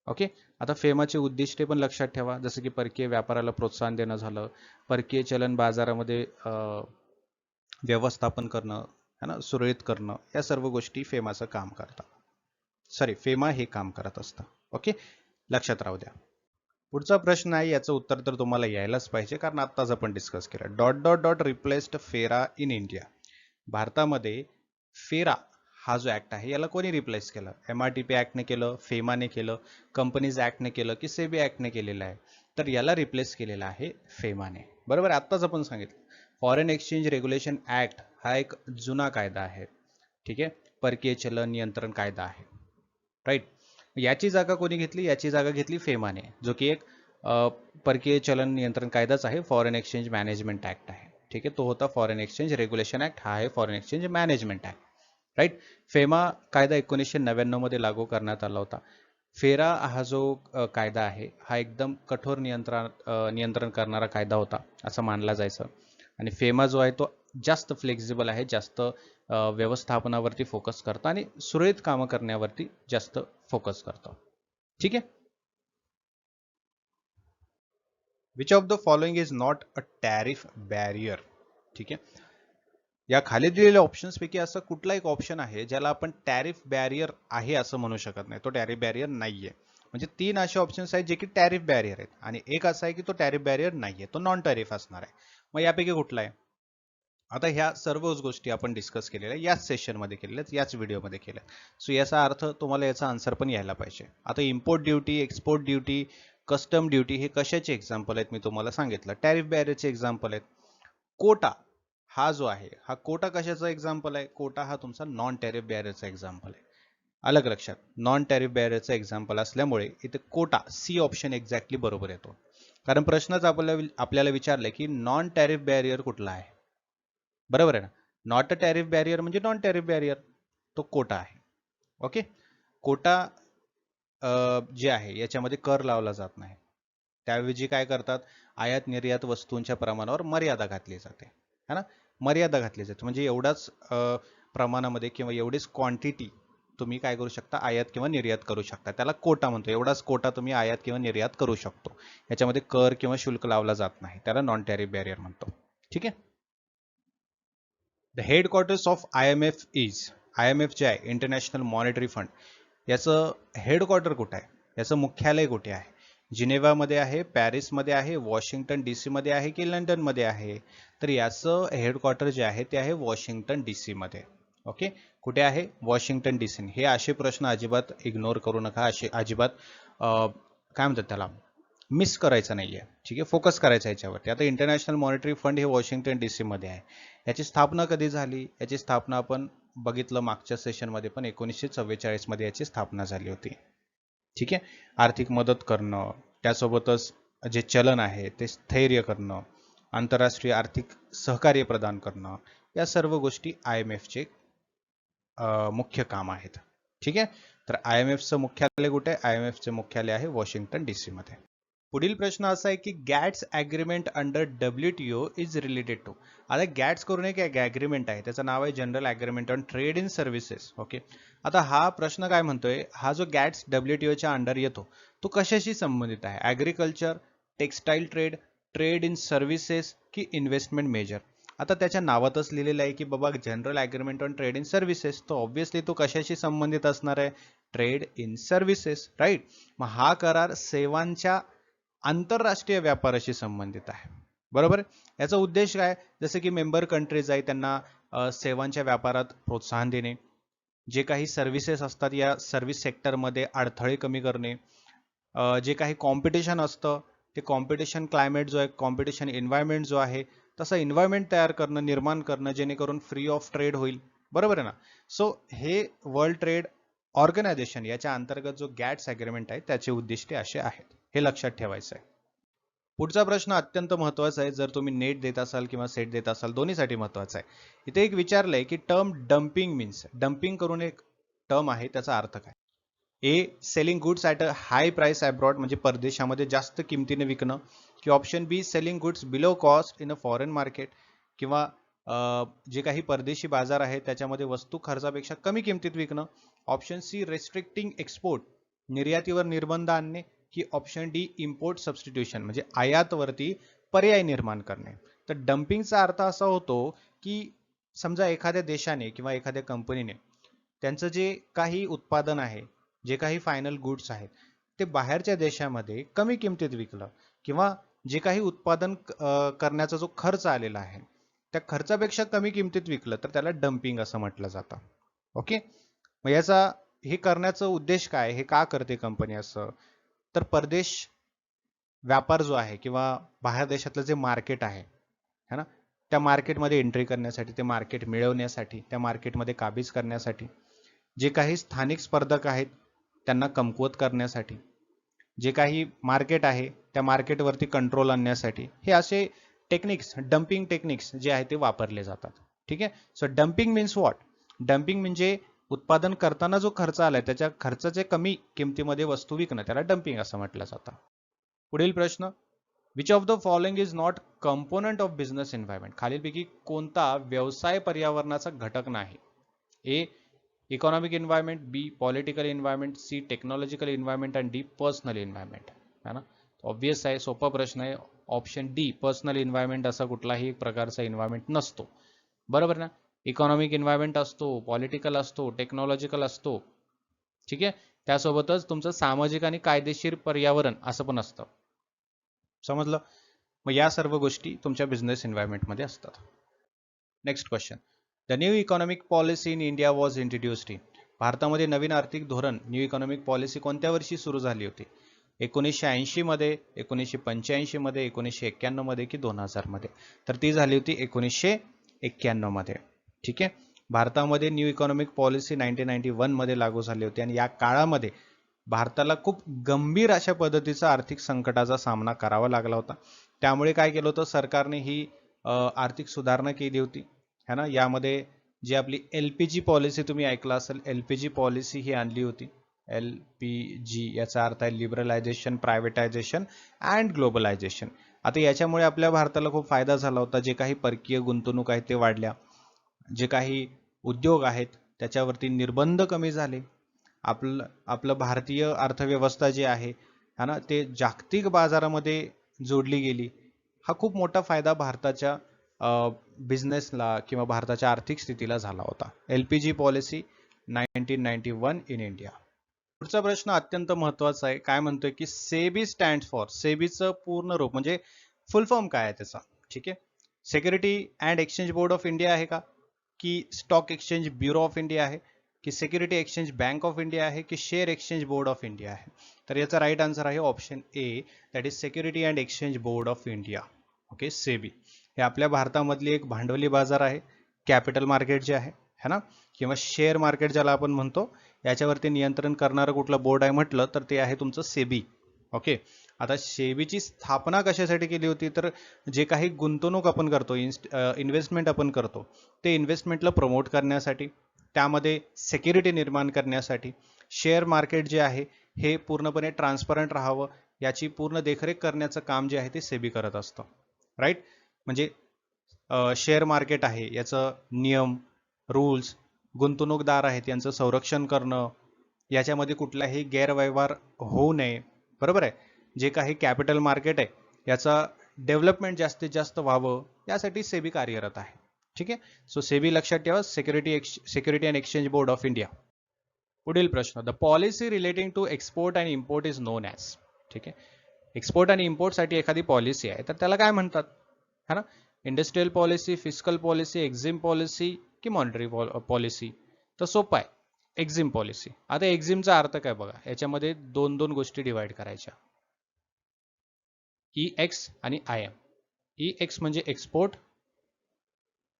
S1: ओके, आता फेमाचे उद्दिष्टे पण लक्षात ठेवा, जसं की परकीय व्यापाराला प्रोत्साहन देणं झालं, परकीय चलन बाजारामध्ये व्यवस्थापन करणं, है ना, सुरळीत करणं, या सर्व गोष्टी फेमाचं काम करतात. सॉरी, फेमा हे काम करत असतं. ओके, लक्षात राहू द्या. पुढचा प्रश्न आहे, याचं उत्तर तर तुम्हाला यायलाच पाहिजे कारण आत्ताच आपण डिस्कस केलं. डॉट डॉट डॉट रिप्लेस्ड फेरा इन इंडिया. भारतामध्ये फेरा हा जो ऍक्ट आहे याला कोणी रिप्लेस केलं? MRTP ऍक्टने केलं, फेमाने केलं, कंपनीज ऍक्टने केलं की सेबी ऍक्टने केलेलं आहे? तर याला रिप्लेस केलेला आहे फेमाने. बरोबर, आत्ताच आपण सांगितलं. फॉरेन एक्सचेंज रेग्युलेशन ऍक्ट हा एक जुना कायदा आहे. ठीक आहे, परकीय चलन नियंत्रण कायदा आहे, राईट. याची जागा कोणी घेतली? याची जागा घेतली फेमाने, जो की एक परकीय चलन नियंत्रण कायदाच आहे, फॉरेन एक्सचेंज मॅनेजमेंट ऍक्ट आहे. ठीक आहे, तो होता फॉरेन एक्सचेंज रेग्युलेशन ऍक्ट, हा आहे foreign exchange management act, right. FEMA कायदा 1999 मध्ये लागू करण्यात आला होता. फेरा हा जो कायदा आहे हा एकदम कठोर नियंत्रण करणारा कायदा होता असं मानला जायचं. आणि फेमा जो आहे तो जास्त फ्लेक्झिबल आहे, जास्त व्यवस्थापनावरती फोकस करतो आणि सुरळीत कामं करण्यावरती जास्त फोकस करतो. ठीक आहे. Which of the following is not a tariff barrier? ठीक आहे, या खाली दिलेल्या ऑप्शन्स पैकी असं कुठला एक ऑप्शन आहे ज्याला आपण टॅरिफ बॅरियर आहे असं म्हणू शकत नाही, तो टॅरिफ बॅरियर नाहीये. म्हणजे 3 असे ऑप्शन्स आहेत जे की टॅरिफ बॅरियर आहेत आणि एक असा आहे की तो टॅरिफ बॅरियर नाहीये, तो नॉन टॅरिफ असणार आहे. मग यापैकी कुठला आहे? आता ह्या सर्वच गोष्टी आपण डिस्कस केलेल्या याच सेशनमध्ये केलेल्या, याच व्हिडिओमध्ये केल्या. सो याचा अर्थ तुम्हाला याचा आन्सर पण यायला पाहिजे. आता import duty, export duty, custom duty हे कशाचे एक्झाम्पल आहेत मी तुम्हाला सांगितलं, टॅरिफ बॅरियरचे एक्झाम्पल आहेत. कोटा हा जो आहे हा कोटा कशाचा एक्झाम्पल आहे? कोटा हा तुमचा नॉन टॅरिफ बॅरियरचा एक्झाम्पल आहे. अलग लक्षात, नॉन टॅरिफ बॅरियरचा एक्झाम्पल असल्यामुळे इथे कोटा सी ऑप्शन एक्झॅक्टली बरोबर येतो. कारण प्रश्नच आपल्याला विचारलंय की नॉन टॅरिफ बॅरियर कुठला आहे. बरोबर आहे ना. नॉट अ टॅरिफ बॅरियर म्हणजे नॉन टॅरिफ बॅरियर, तो कोटा आहे. ओके, कोटा जे आहे याच्यामध्ये कर लावला जात नाही, त्याऐवजी काय करतात, आयात निर्यात वस्तूंच्या प्रमाणावर मर्यादा घातली जाते, है ना. मर्यादा घातली जाते म्हणजे एवढाच प्रमाणामध्ये किंवा एवढीच क्वांटिटी तुम्ही काय करू शकता, आयात किंवा निर्यात करू शकता, त्याला कोटा म्हणतो. एवढाच कोटा तुम्ही आयात किंवा निर्यात करू शकतो, याच्यामध्ये कर किंवा शुल्क लावला जात नाही, त्याला नॉन टॅरिफ बॅरियर म्हणतो. ठीक आहे. The headquarters of IMF is, IMF जे आहे इंटरनॅशनल मॉनिटरी फंड, याचं हेडक्वार्टर कुठे आहे, याचं मुख्यालय कुठे आहे? जिनेवामध्ये आहे, पॅरिसमध्ये आहे, वॉशिंग्टन DC मध्ये आहे की लंडनमध्ये आहे? तर याचं हेडक्वार्टर जे आहे ते आहे वॉशिंग्टन DC मध्ये. ओके, कुठे आहे? Washington DC. हे असे प्रश्न अजिबात इग्नोर करू नका, असे अजिबात काय म्हणतात त्याला, मिस करायचं नाहीये. ठीक आहे, फोकस करायचं याच्यावरती. आता इंटरनॅशनल मॉनिटरी फंड हे वॉशिंग्टन DC मध्ये आहे. याची स्थापना कधी झाली? याची स्थापना आपण बघितलं मागच्या सेशनमध्ये पण 1944 मध्ये याची स्थापना झाली होती. ठीक आहे, आर्थिक मदत करणं, त्यासोबतच जे चलन आहे ते स्थैर्य करणं, आंतरराष्ट्रीय आर्थिक सहकार्य प्रदान करणं, या सर्व गोष्टी IMF चे मुख्य काम आहेत. ठीक आहे, तर IMF चं मुख्यालय कुठे आहे? IMF चे मुख्यालय आहे वॉशिंग्टन DC मध्ये. पुढील प्रश्न असा आहे की GATS agreement under WTO is related to. आता गॅट्स करून एक ॲग्रीमेंट आहे, त्याचं नाव आहे general agreement on trade in services. Okay, आता हा प्रश्न काय म्हणतोय, हा जो गॅट्स WTOच्या अंडर येतो तो कशाशी संबंधित आहे? Agriculture, textile trade, trade in services की इन्व्हेस्टमेंट मेजर? आता त्याच्या नावातच लिहिलेलं आहे की बाबा general agreement on trade in services, तो ऑब्व्हियसली तो कशाशी संबंधित असणार आहे? Trade in services, right. मग हा करार सेवांच्या आंतरराष्ट्रीय व्यापाराशी संबंधित आहे, बरोबर. याचा उद्देश काय? जसं की मेंबर कंट्रीज आहे त्यांना सेवांच्या व्यापारात प्रोत्साहन देणे, जे काही सर्व्हिसेस असतात या सर्व्हिस सेक्टरमध्ये अडथळे कमी करणे, जे काही कॉम्पिटिशन असतं ते कॉम्पिटिशन क्लायमेट जो आहे, कॉम्पिटिशन एन्व्हायरमेंट जो आहे, तसं एन्व्हायरमेंट तयार करणं, निर्माण करणं, जेणेकरून फ्री ऑफ ट्रेड होईल, बरोबर आहे ना. सो हे वर्ल्ड ट्रेड ऑर्गनायझेशन याच्या अंतर्गत जो गॅट्स ॲग्रीमेंट आहे त्याचे उद्दिष्टे असे आहेत, हे लक्षात ठेवायचं आहे. पुढचा प्रश्न अत्यंत महत्वाचा आहे, जर तुम्ही नेट देत असाल किंवा सेट देत असाल दोन्हीसाठी महत्वाचा आहे. इथे एक विचारलंय की टर्म डम्पिंग मीन्स, डम्पिंग करून एक टर्म आहे, त्याचा अर्थ काय? A, selling goods at a high price abroad, म्हणजे परदेशामध्ये जास्त किमतीने विकणं, की option B selling goods below cost in a foreign market, किंवा जे काही परदेशी बाजार आहे त्याच्यामध्ये वस्तू खर्चापेक्षा कमी किमतीत विकणं, ऑप्शन सी रेस्ट्रिक्टिंग एक्सपोर्ट, निर्यातीवर निर्बंध आणणे, की ऑप्शन डी इम्पोर्ट सबस्टिट्यूशन, म्हणजे आयातवरती पर्याय निर्माण करणे. तर डम्पिंगचा अर्थ असा होतो की समजा एखाद्या देशाने किंवा एखाद्या कंपनीने त्यांचं जे काही उत्पादन आहे, जे काही फायनल गुड्स आहेत ते बाहेरच्या देशामध्ये कमी किमतीत विकलं, किंवा जे काही उत्पादन करण्याचा जो खर्च आलेला आहे त्या खर्चापेक्षा कमी किमतीत विकलं, तर त्याला डम्पिंग असं म्हटलं जातं. ओके, मग याचा हे करण्याचा उद्देश काय, हे का करते कंपनी असं? तर परदेश व्यापार जो आहे किंवा बाहेर देशातलं जे मार्केट आहे है ना, त्या मार्केटमध्ये एंट्री करण्यासाठी, ते मार्केट मिळवण्यासाठी, त्या मार्केटमध्ये काबीज करण्यासाठी, जे काही स्थानिक स्पर्धक आहेत त्यांना कमकुवत करण्यासाठी, जे काही मार्केट आहे त्या मार्केटवरती कंट्रोल आणण्यासाठी, हे असे टेक्निक्स, डम्पिंग टेक्निक्स जे आहे ते वापरले जातात. ठीक आहे, so dumping means what? Dumping म्हणजे उत्पादन करताना जो खर्च आलाय त्याच्या खर्चाचे कमी किमतीमध्ये वस्तू विकणं, त्याला डम्पिंग असं म्हटलं जातं. पुढील प्रश्न, which of the following is not component of business environment? खालीलपैकी कोणता व्यवसाय पर्यावरणाचा घटक नाही? A, economic environment, B political environment, C technological environment आणि डी पर्सनल एन्व्हायरमेंट. है ना, ऑब्वियस आहे, सोपा प्रश्न आहे. ऑप्शन डी पर्सनल एन्व्हायरमेंट असा कुठलाही प्रकारचा एन्व्हायरमेंट नसतो, बरोबर ना. इकॉनॉमिक एन्व्हायरमेंट असतो, पॉलिटिकल असतो, टेक्नॉलॉजिकल असतो. ठीक आहे, त्यासोबतच तुमचं सामाजिक आणि कायदेशीर पर्यावरण असं पण असतं, समजलं. मग या सर्व गोष्टी तुमच्या बिझनेस एन्व्हायरमेंटमध्ये असतात. Next question, the new economic policy in India was introduced in. भारतामध्ये नवीन आर्थिक धोरण, न्यू इकॉनॉमिक पॉलिसी कोणत्या वर्षी सुरू झाली होती? 1980 मध्ये, 1985 मध्ये, 1991 मध्ये की 2000 मध्ये? तर ती झाली होती 1991 मध्ये. ठीक आहे, भारतामध्ये न्यू इकॉनॉमिक पॉलिसी 1991 मध्ये लागू झाली होती, आणि या काळामध्ये भारताला खूप गंभीर अशा पद्धतीचा आर्थिक संकटाचा सामना करावा लागला होता. त्यामुळे काय केलं होतं सरकारने, ही आर्थिक सुधारणा केली होती है ना. यामध्ये जी आपली LPG पॉलिसी तुम्ही ऐकला असेल, LPG पॉलिसी ही आणली होती. LPG याचा अर्थ आहे लिबरलायझेशन, प्रायव्हेटायझेशन अँड ग्लोबलायझेशन. आता याच्यामुळे आपल्या भारताला खूप फायदा झाला होता. जे काही परकीय गुंतवणूक आहे ते वाढल्या, जे काही उद्योग आहेत त्याच्यावरती निर्बंध कमी झाले, आपलं भारतीय अर्थव्यवस्था जी आहे है ना, ते जागतिक बाजारामध्ये जोडली गेली. हा खूप मोठा फायदा भारताच्या बिझनेसला किंवा भारताच्या आर्थिक स्थितीला झाला होता. LPG policy 1991 in India. पुढचा प्रश्न अत्यंत महत्वाचा आहे. काय म्हणतोय की सेबी स्टँड फॉर, सेबीचं पूर्ण रूप म्हणजे फुल फॉर्म काय आहे त्याचा. ठीक आहे, security and exchange board of India आहे का, की stock exchange bureau of India आहे, की security exchange bank of India आहे, की share exchange board of India आहे. तर याचा राईट आन्सर आहे option A, that is security and exchange board of India. Okay, SEBI हे आपल्या भारतामधली एक भांडवली बाजार आहे, कॅपिटल मार्केट जे आहे है ना, किंवा शेअर मार्केट ज्याला आपण म्हणतो, याच्यावरती नियंत्रण करणारं कुठलं बोर्ड आहे म्हटलं तर ते आहे तुमचं सेबी. ओके, आता सेबीची स्थापना कशासाठी केली होती, तर जे काही गुंतवणूक आपण करतो, इन्व्हेस्टमेंट आपण करतो, ते इन्व्हेस्टमेंटला प्रमोट करण्यासाठी, त्यामध्ये सिक्युरिटी निर्माण करण्यासाठी, शेअर मार्केट जे आहे हे पूर्णपणे ट्रान्सपरंट राहावं याची पूर्ण देखरेख करण्याचं काम जे आहे ते सेबी करत असतं. राईट, म्हणजे शेअर मार्केट आहे याचं नियम, रूल्स, गुंतवणूकदार आहेत यांचं संरक्षण करणं, याच्यामध्ये कुठलाही गैरव्यवहार होऊ नये. बरोबर आहे, जे काही कॅपिटल मार्केट आहे याचा डेव्हलपमेंट जास्तीत जास्त व्हावं यासाठी सेबी कार्यरत आहे. ठीक आहे, सो सेबी लक्षात ठेवा, security and exchange board of India. पुढील प्रश्न, the policy relating to export and import is known as. ठीक आहे, एक्सपोर्ट आणि इम्पोर्टसाठी एखादी पॉलिसी आहे तर त्याला काय म्हणतात, है ना, industrial policy, fiscal policy, Exim policy की मॉनिटरी पॉलिसी. तर सोपं आहे, एक्झिम पॉलिसी. आता एक्झिमचा अर्थ काय बघा, याच्यामध्ये दोन दोन गोष्टी डिवाइड करायच्या, EX आणि IM. EX म्हणजे एक्सपोर्ट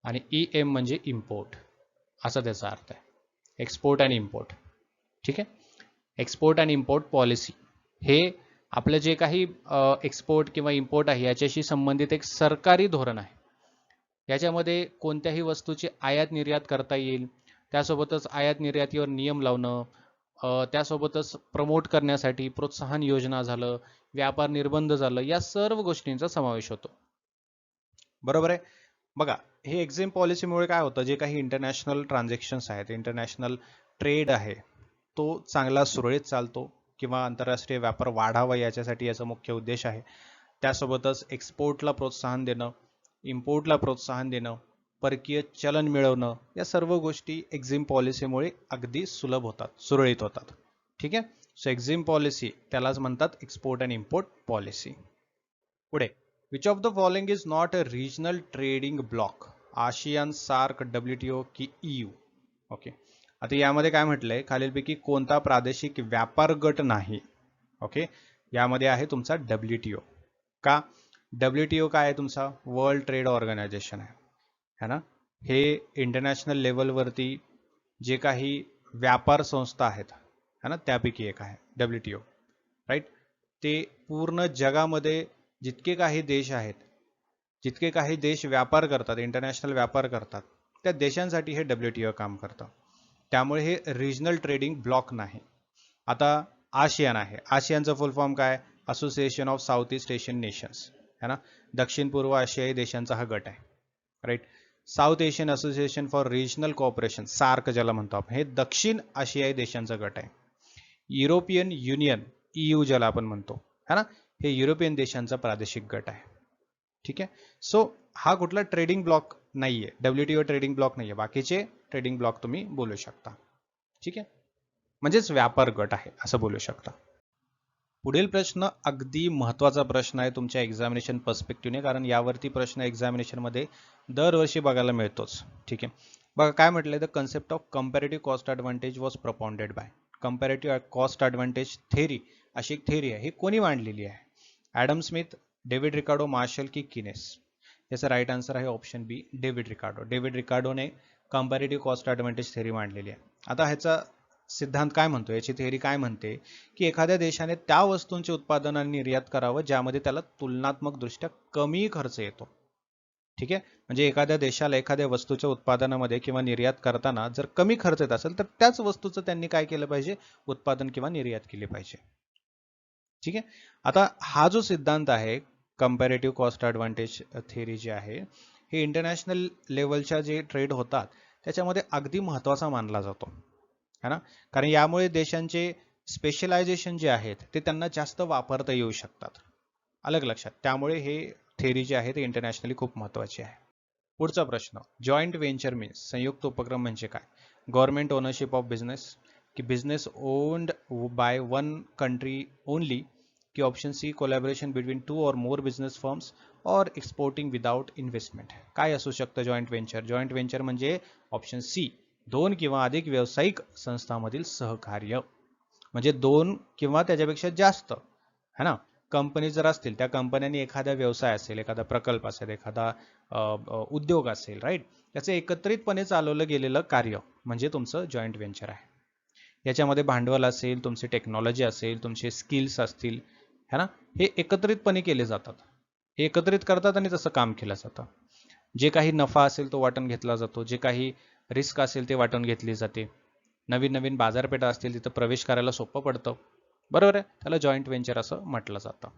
S1: आणि EM म्हणजे इम्पोर्ट, असा त्याचा अर्थ आहे, एक्सपोर्ट आणि इम्पोर्ट. ठीक आहे, एक्सपोर्ट आणि इम्पोर्ट पॉलिसी हे आपलं जे काही एक्सपोर्ट किंवा इम्पोर्ट आहे याच्याशी संबंधित एक सरकारी धोरण आहे. याच्यामध्ये कोणत्याही वस्तूची आयात निर्यात करता येईल, त्यासोबतच आयात निर्यातीवर नियम लावणं, त्यासोबतच प्रमोट करण्यासाठी प्रोत्साहन योजना झालं, व्यापार निर्बंध झालं, या सर्व गोष्टींचा समावेश होतो. बरोबर आहे. बघा, हे एक्झिम पॉलिसीमुळे काय होतं, जे काही इंटरनॅशनल ट्रान्झॅक्शन्स आहेत, इंटरनॅशनल ट्रेड आहे तो चांगला सुरळीत चालतो किंवा आंतरराष्ट्रीय व्यापार वाढावा याच्यासाठी याचा मुख्य उद्देश आहे. त्यासोबतच एक्सपोर्टला प्रोत्साहन देणं, इम्पोर्टला प्रोत्साहन देणं, परकीय चलन मिळवणं, या सर्व गोष्टी एक्झिम पॉलिसीमुळे अगदी सुलभ होतात, सुरळीत होतात. ठीक आहे, सो एक्झिम पॉलिसी त्यालाच म्हणतात एक्सपोर्ट अँड इम्पोर्ट पॉलिसी. पुढे, which of the following is not a regional trading bloc, ASEAN, SAARC, WTO की EU. ओके, आता यामध्ये काय म्हटलंय, खालीलपैकी कोणता प्रादेशिक व्यापार गट नाही. ओके, यामध्ये आहे तुमचा WTO. का, WTO काय आहे तुमचा, वर्ल्ड ट्रेड ऑर्गनायझेशन आहे ना, हे इंटरनॅशनल लेवलवरती जे काही व्यापार संस्था आहेत है ना त्यापैकी एक आहे WTO. राईट, ते पूर्ण जगामध्ये जितके काही देश आहेत, जितके काही देश व्यापार करतात, इंटरनॅशनल व्यापार करतात, त्या देशांसाठी हे WTO काम करतं. त्यामुळे हे रिजनल ट्रेडिंग ब्लॉक नाही. आता आशियान आहे, आशियानचं फुल फॉर्म काय, association of south east Asian nations है ना, दक्षिण पूर्व आशियाई देशांचा हा गट आहे. Right, south Asian association for regional cooperation, SAARC ज्याला म्हणतो आपण, हे दक्षिण आशियाई देशांचा गट आहे. युरोपियन युनियन, EU ज्याला आपण म्हणतो है ना, हे युरोपियन देशांचा प्रादेशिक गट आहे. ठीक आहे, सो हा कुठला ट्रेडिंग ब्लॉक नाहीये, WTO ट्रेडिंग ब्लॉक नाहीये, बाकीचे ट्रेडिंग ब्लॉक तुम्ही बोलू शकता. ठीक आहे, म्हणजेच व्यापार गट आहे असं बोलू शकता. पुढील प्रश्न अगदी महत्वाचा प्रश्न आहे तुमच्या एक्झामिनेशन पर्स्पेक्टिव्हने, कारण यावरती प्रश्न एक्झामिनेशन मध्ये दरवर्षी बघायला मिळतोच. ठीक आहे, बघा काय म्हटलंय, the concept of comparative cost advantage was propounded by. Comparative cost advantage theory अशी एक थेरी आहे, ही कोणी मांडलेली आहे, Adam Smith, David Ricardo, Marshall की किनेस. याचा राईट आन्सर आहे option B, David Ricardo. David रिकार्डोने कंपॅरेटिव्ह कॉस्ट ॲडव्हान्टेज थेरी मांडलेली आहे. आता ह्याचा सिद्धांत काय म्हणतो, याची थेरी काय म्हणते, की एखाद्या देशाने त्या वस्तूंचे उत्पादन आणि निर्यात करावं ज्यामध्ये त्याला तुलनात्मक दृष्ट्या कमी खर्च येतो. ठीक आहे, म्हणजे एखाद्या देशाला एखाद्या वस्तूच्या उत्पादनामध्ये किंवा निर्यात करताना जर कमी खर्च येत असेल तर त्याच वस्तूचं त्यांनी काय केलं पाहिजे, उत्पादन किंवा निर्यात केली पाहिजे. ठीक आहे, आता हा जो सिद्धांत आहे कंपॅरेटिव्ह कॉस्ट ॲडव्हान्टेज थेरी जी आहे, हे इंटरनॅशनल लेवलच्या जे ट्रेड होतात त्याच्यामध्ये अगदी महत्त्वाचा मानला जातो है ना, कारण यामुळे देशांचे स्पेशलायझेशन जे आहेत ते त्यांना जास्त वापरता येऊ शकतात. अलग लक्षात, त्यामुळे हे थेरी जी आहे ते इंटरनॅशनली खूप महत्त्वाची आहे. पुढचा प्रश्न, जॉईंट व्हेंचर मीन्स संयुक्त उपक्रम म्हणजे काय? गव्हर्नमेंट ओनरशिप ऑफ बिझनेस, की business owned by one country only, की option C collaboration between two or more business firms, or exporting without investment. काय असू शकतं जॉईंट व्हेंचर? जॉईंट व्हेंचर म्हणजे ऑप्शन सी, दोन किंवा अधिक व्यावसायिक संस्थांमधील सहकार्य, म्हणजे दोन किंवा त्याच्यापेक्षा जास्त है ना कंपनी जर असतील, त्या कंपन्यांनी एखादा व्यवसाय असेल, एखादा प्रकल्प असेल, एखादा उद्योग असेल, राईट, त्याचं एकत्रितपणे चालवलं गेलेलं कार्य म्हणजे तुमचं जॉईंट व्हेंचर आहे. याच्यामध्ये भांडवल असेल, तुमची टेक्नॉलॉजी असेल, तुमचे स्किल्स असतील, है ना, हे एकत्रितपणे केले जातात. हे एकत्रित करतात आणि तसं काम केलं जातं. जे काही नफा असेल तो वाटून घेतला जातो, जे काही रिस्क असेल ते वाटून घेतली जाते. नवीन नवीन बाजारपेठा असतील तिथं प्रवेश करायला सोपं पडतं, बरोबर आहे. त्याला जॉईंट व्हेंचर असं म्हटलं जातं.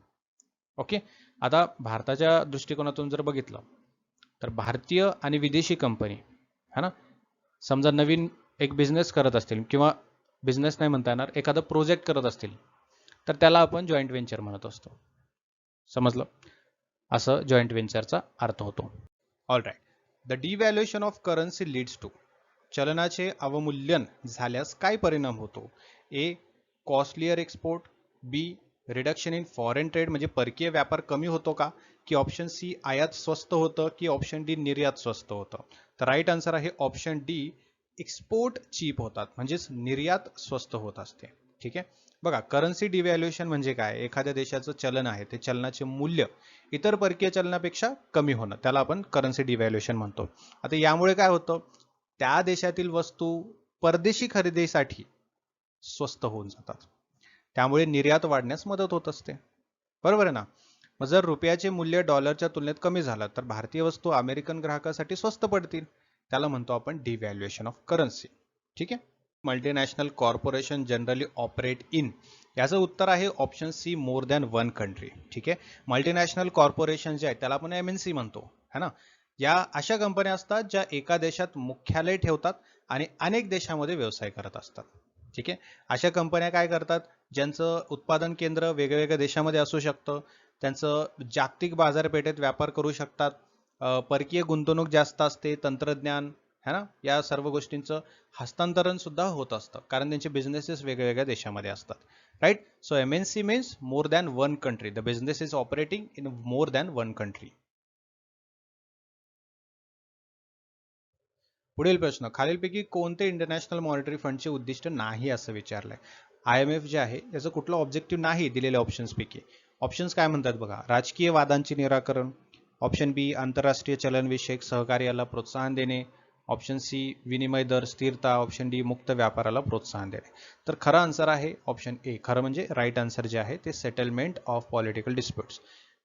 S1: ओके. आता भारताच्या दृष्टिकोनातून जर बघितलं तर भारतीय आणि विदेशी कंपनी है ना, समजा नवीन एक बिझनेस करत असतील, किंवा बिझनेस नाही म्हणता येणार, एखादा प्रोजेक्ट करत असतील, तर त्याला आपण जॉईंट व्हेंचर म्हणत असतो. समजलं? असं जॉईंट व्हेंचरचा अर्थ होतो. All right. The devaluation of currency leads to, चलनाचे अवमूल्यन झाल्यास काय परिणाम होतो? A, costlier export, B, reduction in foreign trade म्हणजे परकीय व्यापार कमी होतो का, की ऑप्शन सी आयात स्वस्त होतं, की ऑप्शन डी निर्यात स्वस्त होतं? तर राईट आन्सर आहे ऑप्शन डी, एक्सपोर्ट चीप होतात, म्हणजेच निर्यात स्वस्त होत असते. ठीक आहे. बघा, करन्सी डिव्हॅल्युएशन म्हणजे काय? एखाद्या देशाचं चलन आहे, ते चलनाचे मूल्य इतर परकीय चलनापेक्षा कमी होणं, त्याला आपण करन्सी डिव्हॅल्युएशन म्हणतो. आता यामुळे काय होतं? त्या देशातील वस्तू परदेशी खरेदीसाठी स्वस्त होऊन जातात, त्यामुळे निर्यात वाढण्यास मदत होत असते, बरोबर आहे ना. मग जर रुपयाचे मूल्य डॉलरच्या तुलनेत कमी झालं तर भारतीय वस्तू अमेरिकन ग्राहकासाठी स्वस्त पडतील, त्याला म्हणतो आपण डिव्हॅल्युएशन ऑफ करन्सी. ठीक आहे. Multinational corporation generally operate in, याचं उत्तर आहे option C, more than one country. ठीक आहे. मल्टीनॅशनल कॉर्पोरेशन जे आहे त्याला आपण MNC म्हणतो, है ना. या अशा कंपन्या असतात ज्या एका देशात मुख्यालय ठेवतात आणि अनेक देशामध्ये व्यवसाय करत असतात. ठीक आहे. अशा कंपन्या काय करतात? ज्यांचं उत्पादन केंद्र वेगवेगळ्या देशामध्ये असू शकतं, त्यांचं जागतिक बाजारपेठेत व्यापार करू शकतात, परकीय गुंतवणूक जास्त असते, तंत्रज्ञान है ना, या सर्व गोष्टींचं हस्तांतरण सुद्धा होत असतं, कारण त्यांचे बिझनेसेस वेगवेगळ्या देशामध्ये असतात, right. So MNC means more than one country, the business is operating in more than one country. पुढील प्रश्न, खालीलपैकी कोणते इंटरनॅशनल मॉनिटरी फंडचे उद्दिष्ट नाही असं विचारलंय? IMF जे आहे याचं कुठलं ऑब्जेक्टिव्ह नाही दिलेल्या ऑप्शन्स पैकी. ऑप्शन्स काय म्हणतात बघा, राजकीय वादांचे निराकरण, ऑप्शन बी आंतरराष्ट्रीय चलनविषयक सहकार्याला प्रोत्साहन देणे, ऑप्शन सी विनिमय दर स्थिरता, ऑप्शन डी मुक्त व्यापाराला प्रोत्साहन देणे. तर खरं आन्सर आहे ऑप्शन ए. खरं म्हणजे राईट आन्सर जे आहे ते सेटलमेंट ऑफ पॉलिटिकल डिस्प्युट्स.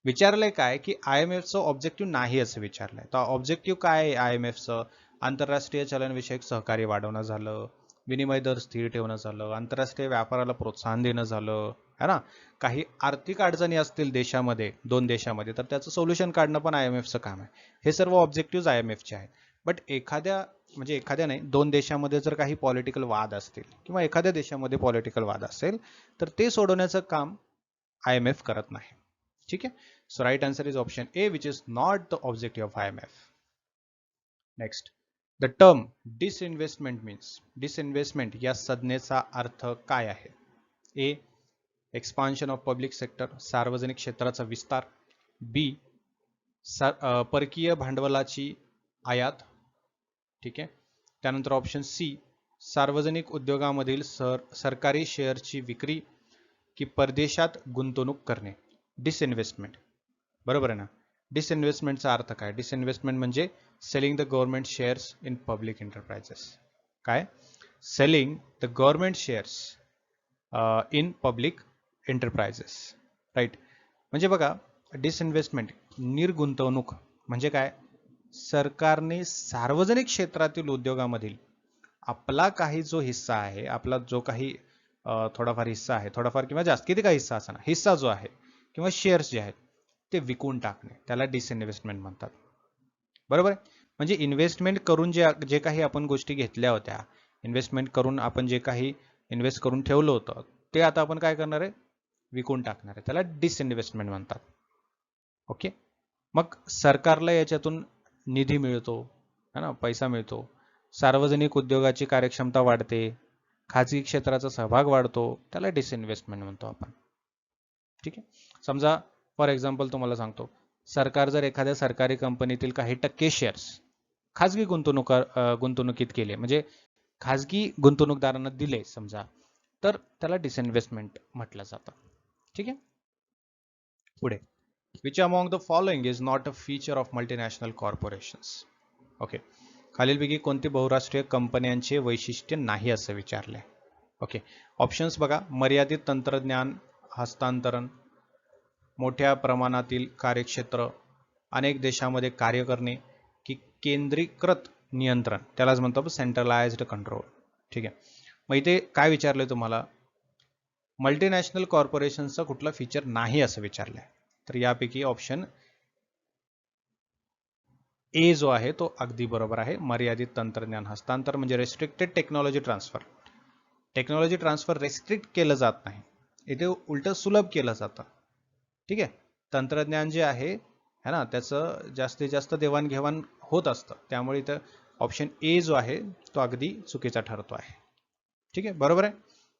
S1: विचारलंय काय की IMFचं ऑब्जेक्टिव्ह नाही असं विचारलंय. तर ऑब्जेक्टिव्ह काय आहे IMFचं? आंतरराष्ट्रीय चलनविषयक सहकार्य वाढवणं झालं, विनिमय दर स्थिर ठेवणं झालं, आंतरराष्ट्रीय व्यापाराला प्रोत्साहन देणं झालं, है ना. काही आर्थिक अडचणी असतील देशामध्ये, दोन देशामध्ये, तर त्याचं सोल्युशन काढणं पण IMFचं काम आहे. हे सर्व ऑब्जेक्टिव्ह IMFचे आहेत. बट एखाद्या नाही, दोन देशामध्ये जर काही पॉलिटिकल वाद असतील किंवा एखाद्या देशामध्ये पॉलिटिकल वाद असेल तर ते सोडवण्याचं काम IMF करत नाही. ठीक आहे. So right answer is option A, which is not the objective of IMF. Next, the term disinvestment means, disinvestment या संज्ञेचा अर्थ काय आहे? A, expansion of public sector, सार्वजनिक क्षेत्राचा विस्तार, बी, परकीय भांडवलाची आयात, ठीक आहे. त्यानंतर ऑप्शन सी, सार्वजनिक उद्योगामधील सरकारी शेअरची विक्री, की परदेशात गुंतवणूक करणे. डिसइन्व्हेस्टमेंट, बरोबर आहे ना. डिसइन्व्हेस्टमेंटचा अर्थ काय? डिसइन्व्हेस्टमेंट म्हणजे selling the government shares in public enterprises. काय? Selling the government shares in public enterprises, right. म्हणजे बघा, डिसइन्व्हेस्टमेंट निर्गुंतवणूक म्हणजे काय? सरकारने सार्वजनिक क्षेत्रातील उद्योगामधील आपला काही जो हिस्सा आहे, आपला जो काही थोडाफार हिस्सा आहे, थोडाफार किंवा जास्त, किती काही हिस्सा असणार, हिस्सा जो आहे किंवा शेअर्स जे आहेत ते विकून टाकणे, त्याला डिसइन्व्हेस्टमेंट म्हणतात, बरोबर आहे. म्हणजे इन्व्हेस्टमेंट करून जे काही आपण गोष्टी घेतल्या होत्या, इन्व्हेस्टमेंट करून आपण जे काही इन्व्हेस्ट करून ठेवलं होतं ते आता आपण काय करणार आहे? विकून टाकणार आहे, त्याला डिसइन्व्हेस्टमेंट म्हणतात. ओके. मग सरकारला याच्यातून निधी मिळतो, है ना, पैसा मिळतो, सार्वजनिक उद्योगाची कार्यक्षमता वाढते, खाजगी क्षेत्राचा सहभाग वाढतो, त्याला डिसइन्व्हेस्टमेंट म्हणतो आपण. ठीक आहे. समजा फॉर एक्झाम्पल तुम्हाला सांगतो, सरकार जर एखाद्या सरकारी कंपनीतील काही टक्के शेअर्स खाजगी गुंतवणुकीत केले, म्हणजे खाजगी गुंतवणूकदारांना दिले समजा, तर त्याला डिसइन्व्हेस्टमेंट म्हटलं जातं. ठीक आहे. पुढे, which among the following is not a feature of multinational corporations. Okay, खालीलपैकी कोणती बहुराष्ट्रीय कंपन्यांचे वैशिष्ट्य नाही असं विचारलंय. ओके, ऑप्शन्स बघा, मर्यादित तंत्रज्ञान हस्तांतरण, मोठ्या प्रमाणातील कार्यक्षेत्र, अनेक देशांमध्ये कार्य करणे, की केंद्रीकृत नियंत्रण, त्यालाच म्हणतो आपण सेंट्रलाइज्ड कंट्रोल. ठीक आहे. मग इथे काय विचारलंय तुम्हाला, मल्टीनॅशनल कॉर्पोरेशनचा कुठला फीचर नाही असं विचारलंय. तर यापैकी ऑप्शन ए जो आहे तो अगदी बरोबर आहे. मर्यादित तंत्रज्ञान हस्तांतर म्हणजे restricted technology transfer. Technology transfer restrict केलं जात नाही, इथे उलट सुलभ केलं जातं. ठीक आहे. तंत्रज्ञान जे आहे है ना, त्याचं जास्तीत जास्त देवाणघेवाण होत असतं, त्यामुळे इथं ऑप्शन ए जो आहे तो अगदी चुकीचा ठरतो आहे. ठीक आहे, बरोबर आहे.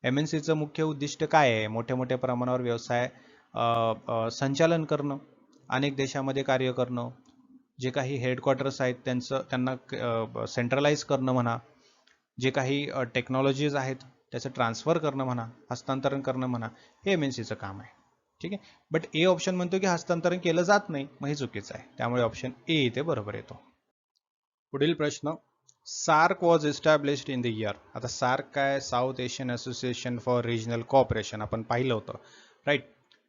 S1: MNCचं मुख्य उद्दिष्ट काय आहे? मोठ्या मोठ्या प्रमाणावर व्यवसाय संचालन करणं, अनेक देशामध्ये कार्य करणं, जे काही हेडक्वार्टर्स आहेत त्यांना सेंट्रलाइज करणं म्हणा, जे काही टेक्नॉलॉजीज आहेत त्याचं ट्रान्सफर करणं म्हणा, हस्तांतरण करणं म्हणा, हे MNCचं काम आहे. ठीक आहे. बट ए ऑप्शन म्हणतो की हस्तांतरण केलं जात नाही, मग हे चुकीचं आहे, त्यामुळे ऑप्शन ए इथे बरोबर येतो. पुढील प्रश्न, SAARC was established in the year. आता सार्क काय, south Asian association for regional cooperation, आपण पाहिलं होतं राईट.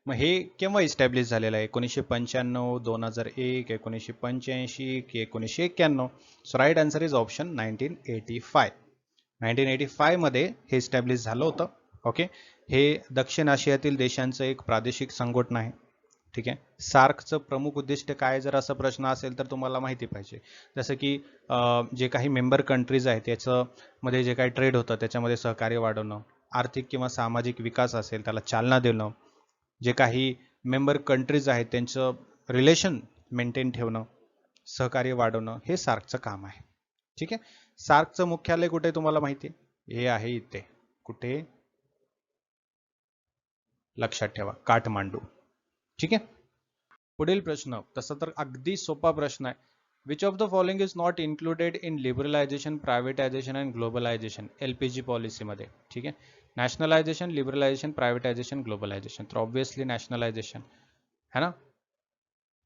S1: मग हे केव्हा इस्टॅब्लिश झालेलं आहे? 1995, 2001, 1985 की 1991? So right answer is option 1985. 1985 मध्ये हे इस्टॅब्लिश झालं होतं. ओके, हे दक्षिण आशियातील देशांचं एक प्रादेशिक संघटना आहे. ठीक आहे. सार्कचं प्रमुख उद्दिष्ट काय, जर असा प्रश्न असेल तर तुम्हाला माहिती पाहिजे. जसं की जे काही मेंबर कंट्रीज आहेत त्याच्यामध्ये जे काही ट्रेड होतं त्याच्यामध्ये सहकार्य वाढवणं, आर्थिक किंवा सामाजिक विकास असेल त्याला चालना देणं, जे काही मेंबर कंट्रीज आहेत त्यांचं रिलेशन मेंटेन ठेवणं, सहकार्य वाढवणं, हे सार्कचं काम आहे. ठीक आहे. सार्कचं मुख्यालय कुठे तुम्हाला माहिती आहे? हे आहे इथे. कुठे? लक्षात ठेवा, काठमांडू. ठीक आहे. पुढील प्रश्न तसा तर अगदी सोपा प्रश्न आहे. Which of the following is not included in liberalisation, privatisation and globalisation LPG पॉलिसीमध्ये? ठीक आहे. Nationalisation, liberalisation, privatisation, globalisation. तर ऑब्व्हियसली नॅशनलायझेशन है ना.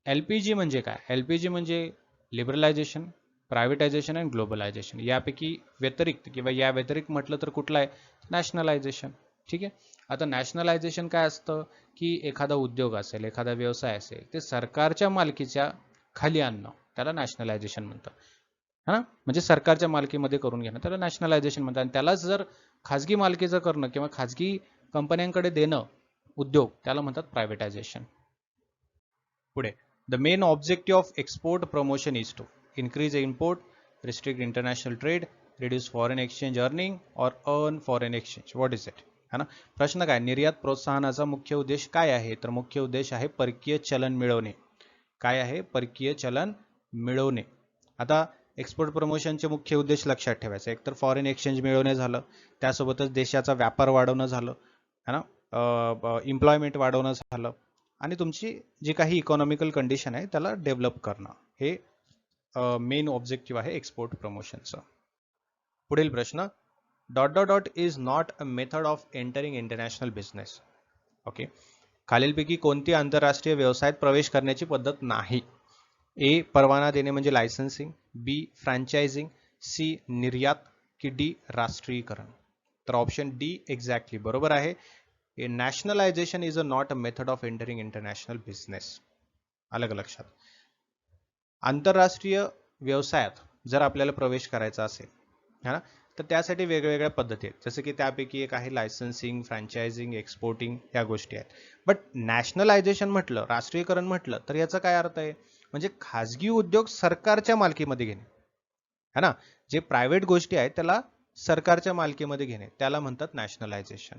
S1: LPG म्हणजे काय? LPG म्हणजे लिबरलायझेशन, प्रायव्हेटायझेशन अँड ग्लोबलायझेशन. यापैकी व्यतिरिक्त किंवा या व्यतिरिक्त म्हटलं तर कुठलं आहे? नॅशनलायझेशन. ठीक आहे. आता नॅशनलायझेशन काय असतं की एखादा उद्योग असेल, एखादा व्यवसाय असेल, ते सरकारच्या मालकीच्या खाली आणणं, त्याला नॅशनलायझेशन म्हणतात. हा, म्हणजे सरकारच्या मालकीमध्ये करून घेणं, त्याला नॅशनलायझेशन म्हणतात. आणि त्यालाच जर खाजगी मालकीचं करणं किंवा खाजगी कंपन्यांकडे देणं उद्योग, त्याला म्हणतात प्रायव्हेटायझेशन. पुढे, the main objective of export promotion is to increase import, restrict international trade, reduce foreign exchange earning or earn foreign exchange. What is it? है ना. प्रश्न काय, निर्यात प्रोत्साहनाचा मुख्य उद्देश काय आहे? तर मुख्य उद्देश आहे परकीय चलन मिळवणे. काय आहे? परकीय चलन मिळवणे. आता एक्सपोर्ट प्रमोशनचे मुख्य उद्देश लक्षात ठेवायचे, एकतर फॉरेन एक्सचेंज मिळवणे झालं, त्यासोबतच देशाचा व्यापार वाढवणं झालं, है ना, एम्प्लॉयमेंट वाढवणं झालं, आणि तुमची जी काही इकॉनॉमिकल कंडिशन आहे त्याला डेव्हलप करणं, हे मेन ऑब्जेक्टिव्ह आहे एक्सपोर्ट प्रमोशनचं. पुढील प्रश्न, dot dot dot is not a method of entering international business. Okay, खालीलपैकी कोणती आंतरराष्ट्रीय व्यवसायात प्रवेश करण्याची पद्धत नाही? ए, परवाना देणे म्हणजे लायसन्सिंग, बी, फ्रँचायझिंग, सी, निर्यात, की डी, राष्ट्रीयकरण? तर ऑप्शन डी एक्झॅक्टली बरोबर आहे. Nationalisation is a not a method of entering international business. आलं का लक्षात? आंतरराष्ट्रीय व्यवसायात जर आपल्याला प्रवेश करायचा असेल, है ना, तर त्यासाठी वेगवेगळ्या पद्धती आहेत. जसं की त्यापैकी एक आहे लायसन्सिंग, फ्रँचायझिंग, एक्सपोर्टिंग, ह्या गोष्टी आहेत. बट नॅशनलायझेशन म्हटलं, राष्ट्रीयकरण म्हटलं, तर याचा काय अर्थ आहे? म्हणजे खाजगी उद्योग सरकारच्या मालकीमध्ये घेणे, है ना. जे प्रायव्हेट गोष्टी आहेत त्याला सरकारच्या मालकीमध्ये घेणे, त्याला म्हणतात नॅशनलायझेशन,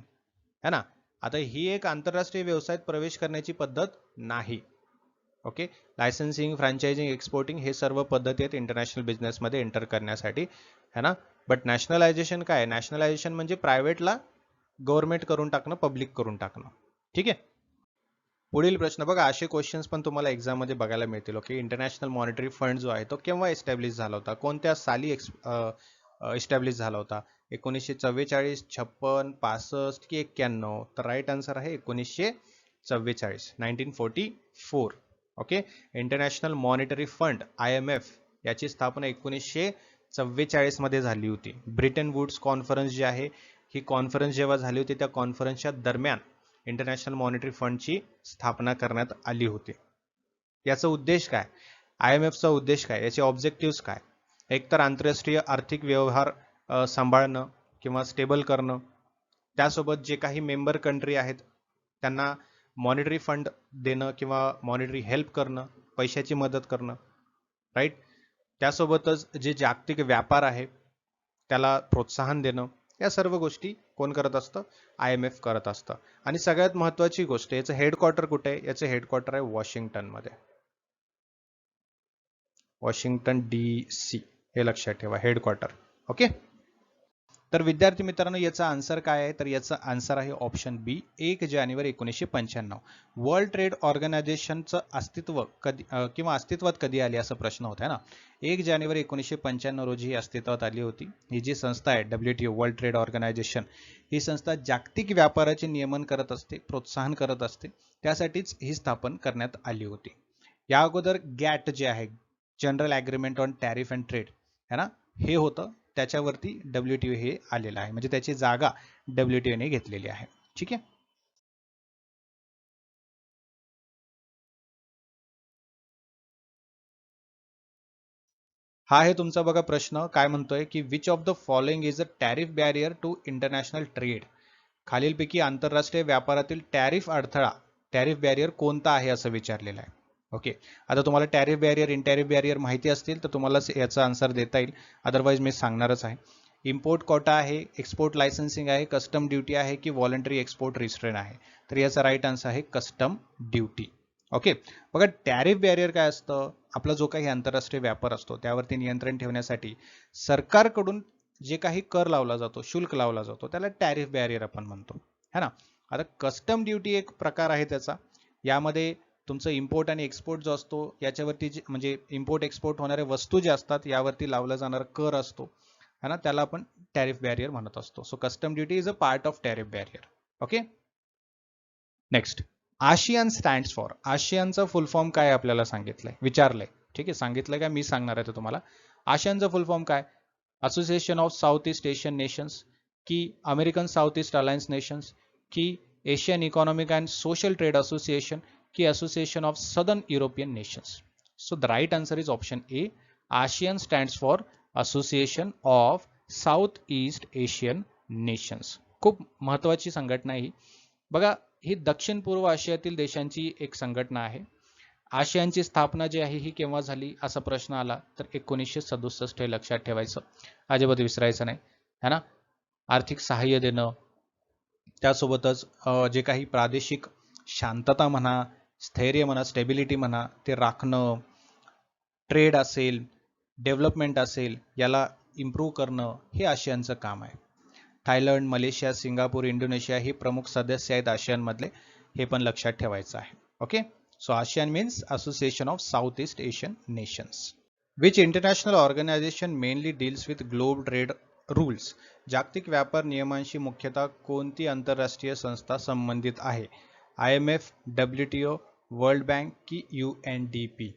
S1: है ना. आता ही एक आंतरराष्ट्रीय व्यवसायात प्रवेश करण्याची पद्धत नाही. ओके, लायसन्सिंग, फ्रँचायझिंग, एक्सपोर्टिंग हे सर्व पद्धती आहेत इंटरनॅशनल बिझनेसमध्ये एंटर करण्यासाठी, है ना. बट नॅशनलायझेशन काय आहे? नॅशनलायझेशन म्हणजे प्रायव्हेटला गव्हर्नमेंट करून टाकणं, पब्लिक करून टाकणं. ठीक आहे. पुढील प्रश्न बघा, असे क्वेश्चन्स पण तुम्हाला एक्झाम मध्ये बघायला मिळतील. ओके, इंटरनॅशनल मॉनिटरी फंड जो आहे तो केव्हा एस्टॅब्लिश झाला होता, कोणत्या साली एस्टॅब्लिश झाला होता? 1944, 56, 65 की 91? तर राईट आन्सर आहे 1944, 1944. Okay, international monetary fund IMF याची स्थापना 1944 मध्ये झाली होती. ब्रिटन वुड्स कॉन्फरन्स जी आहे, ही कॉन्फरन्स जेव्हा झाली होती त्या कॉन्फरन्सच्या दरम्यान इंटरनॅशनल मॉनिटरी फंडची स्थापना करण्यात आली होती. याचा उद्देश काय? IMFचा उद्देश काय? याचे ऑब्जेक्टिव्ह काय? एकतर आंतरराष्ट्रीय आर्थिक व्यवहार सांभाळणं किंवा स्टेबल करणं, त्यासोबत जे काही मेंबर कंट्री आहेत त्यांना मॉनिटरी फंड देणं किंवा मॉनिटरी हेल्प करणं, पैशाची मदत करणं, राईट. त्यासोबतच जे जागतिक व्यापार आहे त्याला प्रोत्साहन देणं, या सर्व गोष्टी कोण करत असतं? IMF करत असतं. आणि सगळ्यात महत्वाची गोष्ट, याचं हेडक्वार्टर कुठे आहे? याचं हेडक्वार्टर आहे वॉशिंग्टन मध्ये, वॉशिंग्टन DC, हे लक्षात ठेवा, हेडक्वार्टर. ओके, तर विद्यार्थी मित्रांनो याचा आन्सर काय आहे? तर याचा आन्सर आहे ऑप्शन बी, 1 जानेवारी 1995. वर्ल्ड ट्रेड ऑर्गनायझेशनचं अस्तित्व कधी किंवा अस्तित्वात कधी आली असा प्रश्न होता ना. 1 जानेवारी 1995 रोजी ही अस्तित्वात आली होती. ही जी संस्था आहे WTO, वर्ल्ड ट्रेड ऑर्गनायझेशन, ही संस्था जागतिक व्यापाराचे नियमन करत असते, प्रोत्साहन करत असते, त्यासाठीच ही स्थापन करण्यात आली होती. या अगोदर गॅट जे आहे, general agreement on tariff and trade, है ना, हे होतं, त्याच्यावरती WTO हे आलेलं आहे, म्हणजे त्याची जागा WTO ने घेतलेली आहे. ठीक आहे. हा आहे तुमचा बघा प्रश्न, काय म्हणतोय की which of the following is a tariff barrier to international trade? खालीलपैकी आंतरराष्ट्रीय व्यापारातील टॅरिफ अडथळा, टॅरिफ बॅरियर कोणता आहे असं विचारलेलं आहे. ओके, आता तुम्हाला टॅरिफ बॅरियर, इनटॅरिफ बॅरियर माहिती असतील तर तुम्हाला याचा आन्सर देता येईल, अदरवाईज मी सांगणारच आहे. इम्पोर्ट कोटा आहे, एक्सपोर्ट लायसन्सिंग आहे, कस्टम ड्युटी आहे की व्हॉलंटरी एक्सपोर्ट रिस्ट्रेन आहे? तर याचा राईट आन्सर आहे कस्टम ड्युटी. ओके, बघा टॅरिफ बॅरियर काय असतं? आपला जो काही आंतरराष्ट्रीय व्यापार असतो त्यावरती नियंत्रण ठेवण्यासाठी सरकारकडून जे काही कर लावला जातो, शुल्क लावला जातो, त्याला टॅरिफ बॅरियर आपण म्हणतो, है ना. आता कस्टम ड्युटी एक प्रकार आहे त्याचा, यामध्ये तुमचं इम्पोर्ट आणि एक्सपोर्ट जो असतो याच्यावरती म्हणजे इम्पोर्ट एक्सपोर्ट होणाऱ्या वस्तू ज्या असतात यावरती लावला जाणारा कर असतो, है ना, त्याला आपण टॅरिफ बॅरियर म्हणत असतो. So custom duty is a part of tariff barrier. Okay, next, ASEAN stands for, आशियानचा फुल फॉर्म काय आपल्याला सांगितलंय, विचारलंय. ठीक आहे, सांगितलंय का, मी सांगणार आहे तुम्हाला. आशियानचा फुल फॉर्म काय? Association of south east Asian nations, की American south east alliance nations, की Asian economic and social trade association, की association of southern European nations? So the right answer is option A, ASEAN stands for association of south east Asian nations. खूप महत्वाची संघटना ही. बघा, ही दक्षिण पूर्व आशियातील देशांची एक संघटना आहे. आशियानची स्थापना जी आहे ही केव्हा झाली असा प्रश्न आला तर 1967 हे लक्षात ठेवायचं, अजिबात विसरायचं नाही, है ना. आर्थिक सहाय्य देणं, त्यासोबतच जे काही प्रादेशिक शांतता म्हणा, स्थैर्य म्हणा, स्टेबिलिटी म्हणा, ते राखणं, ट्रेड असेल, डेव्हलपमेंट असेल, याला इम्प्रूव्ह करणं, हे आशियानचं काम आहे. थायलंड, मलेशिया, सिंगापूर, इंडोनेशिया हे प्रमुख सदस्य आहेत आशियानमधले, हे पण लक्षात ठेवायचं आहे. Okay, so ASEAN means association of south east Asian nations. Which international organisation mainly deals with globe trade rules? जागतिक व्यापार नियमांशी मुख्यतः कोणती आंतरराष्ट्रीय संस्था संबंधित आहे? IMF, WTO, वर्ल्ड बँक की UNDP?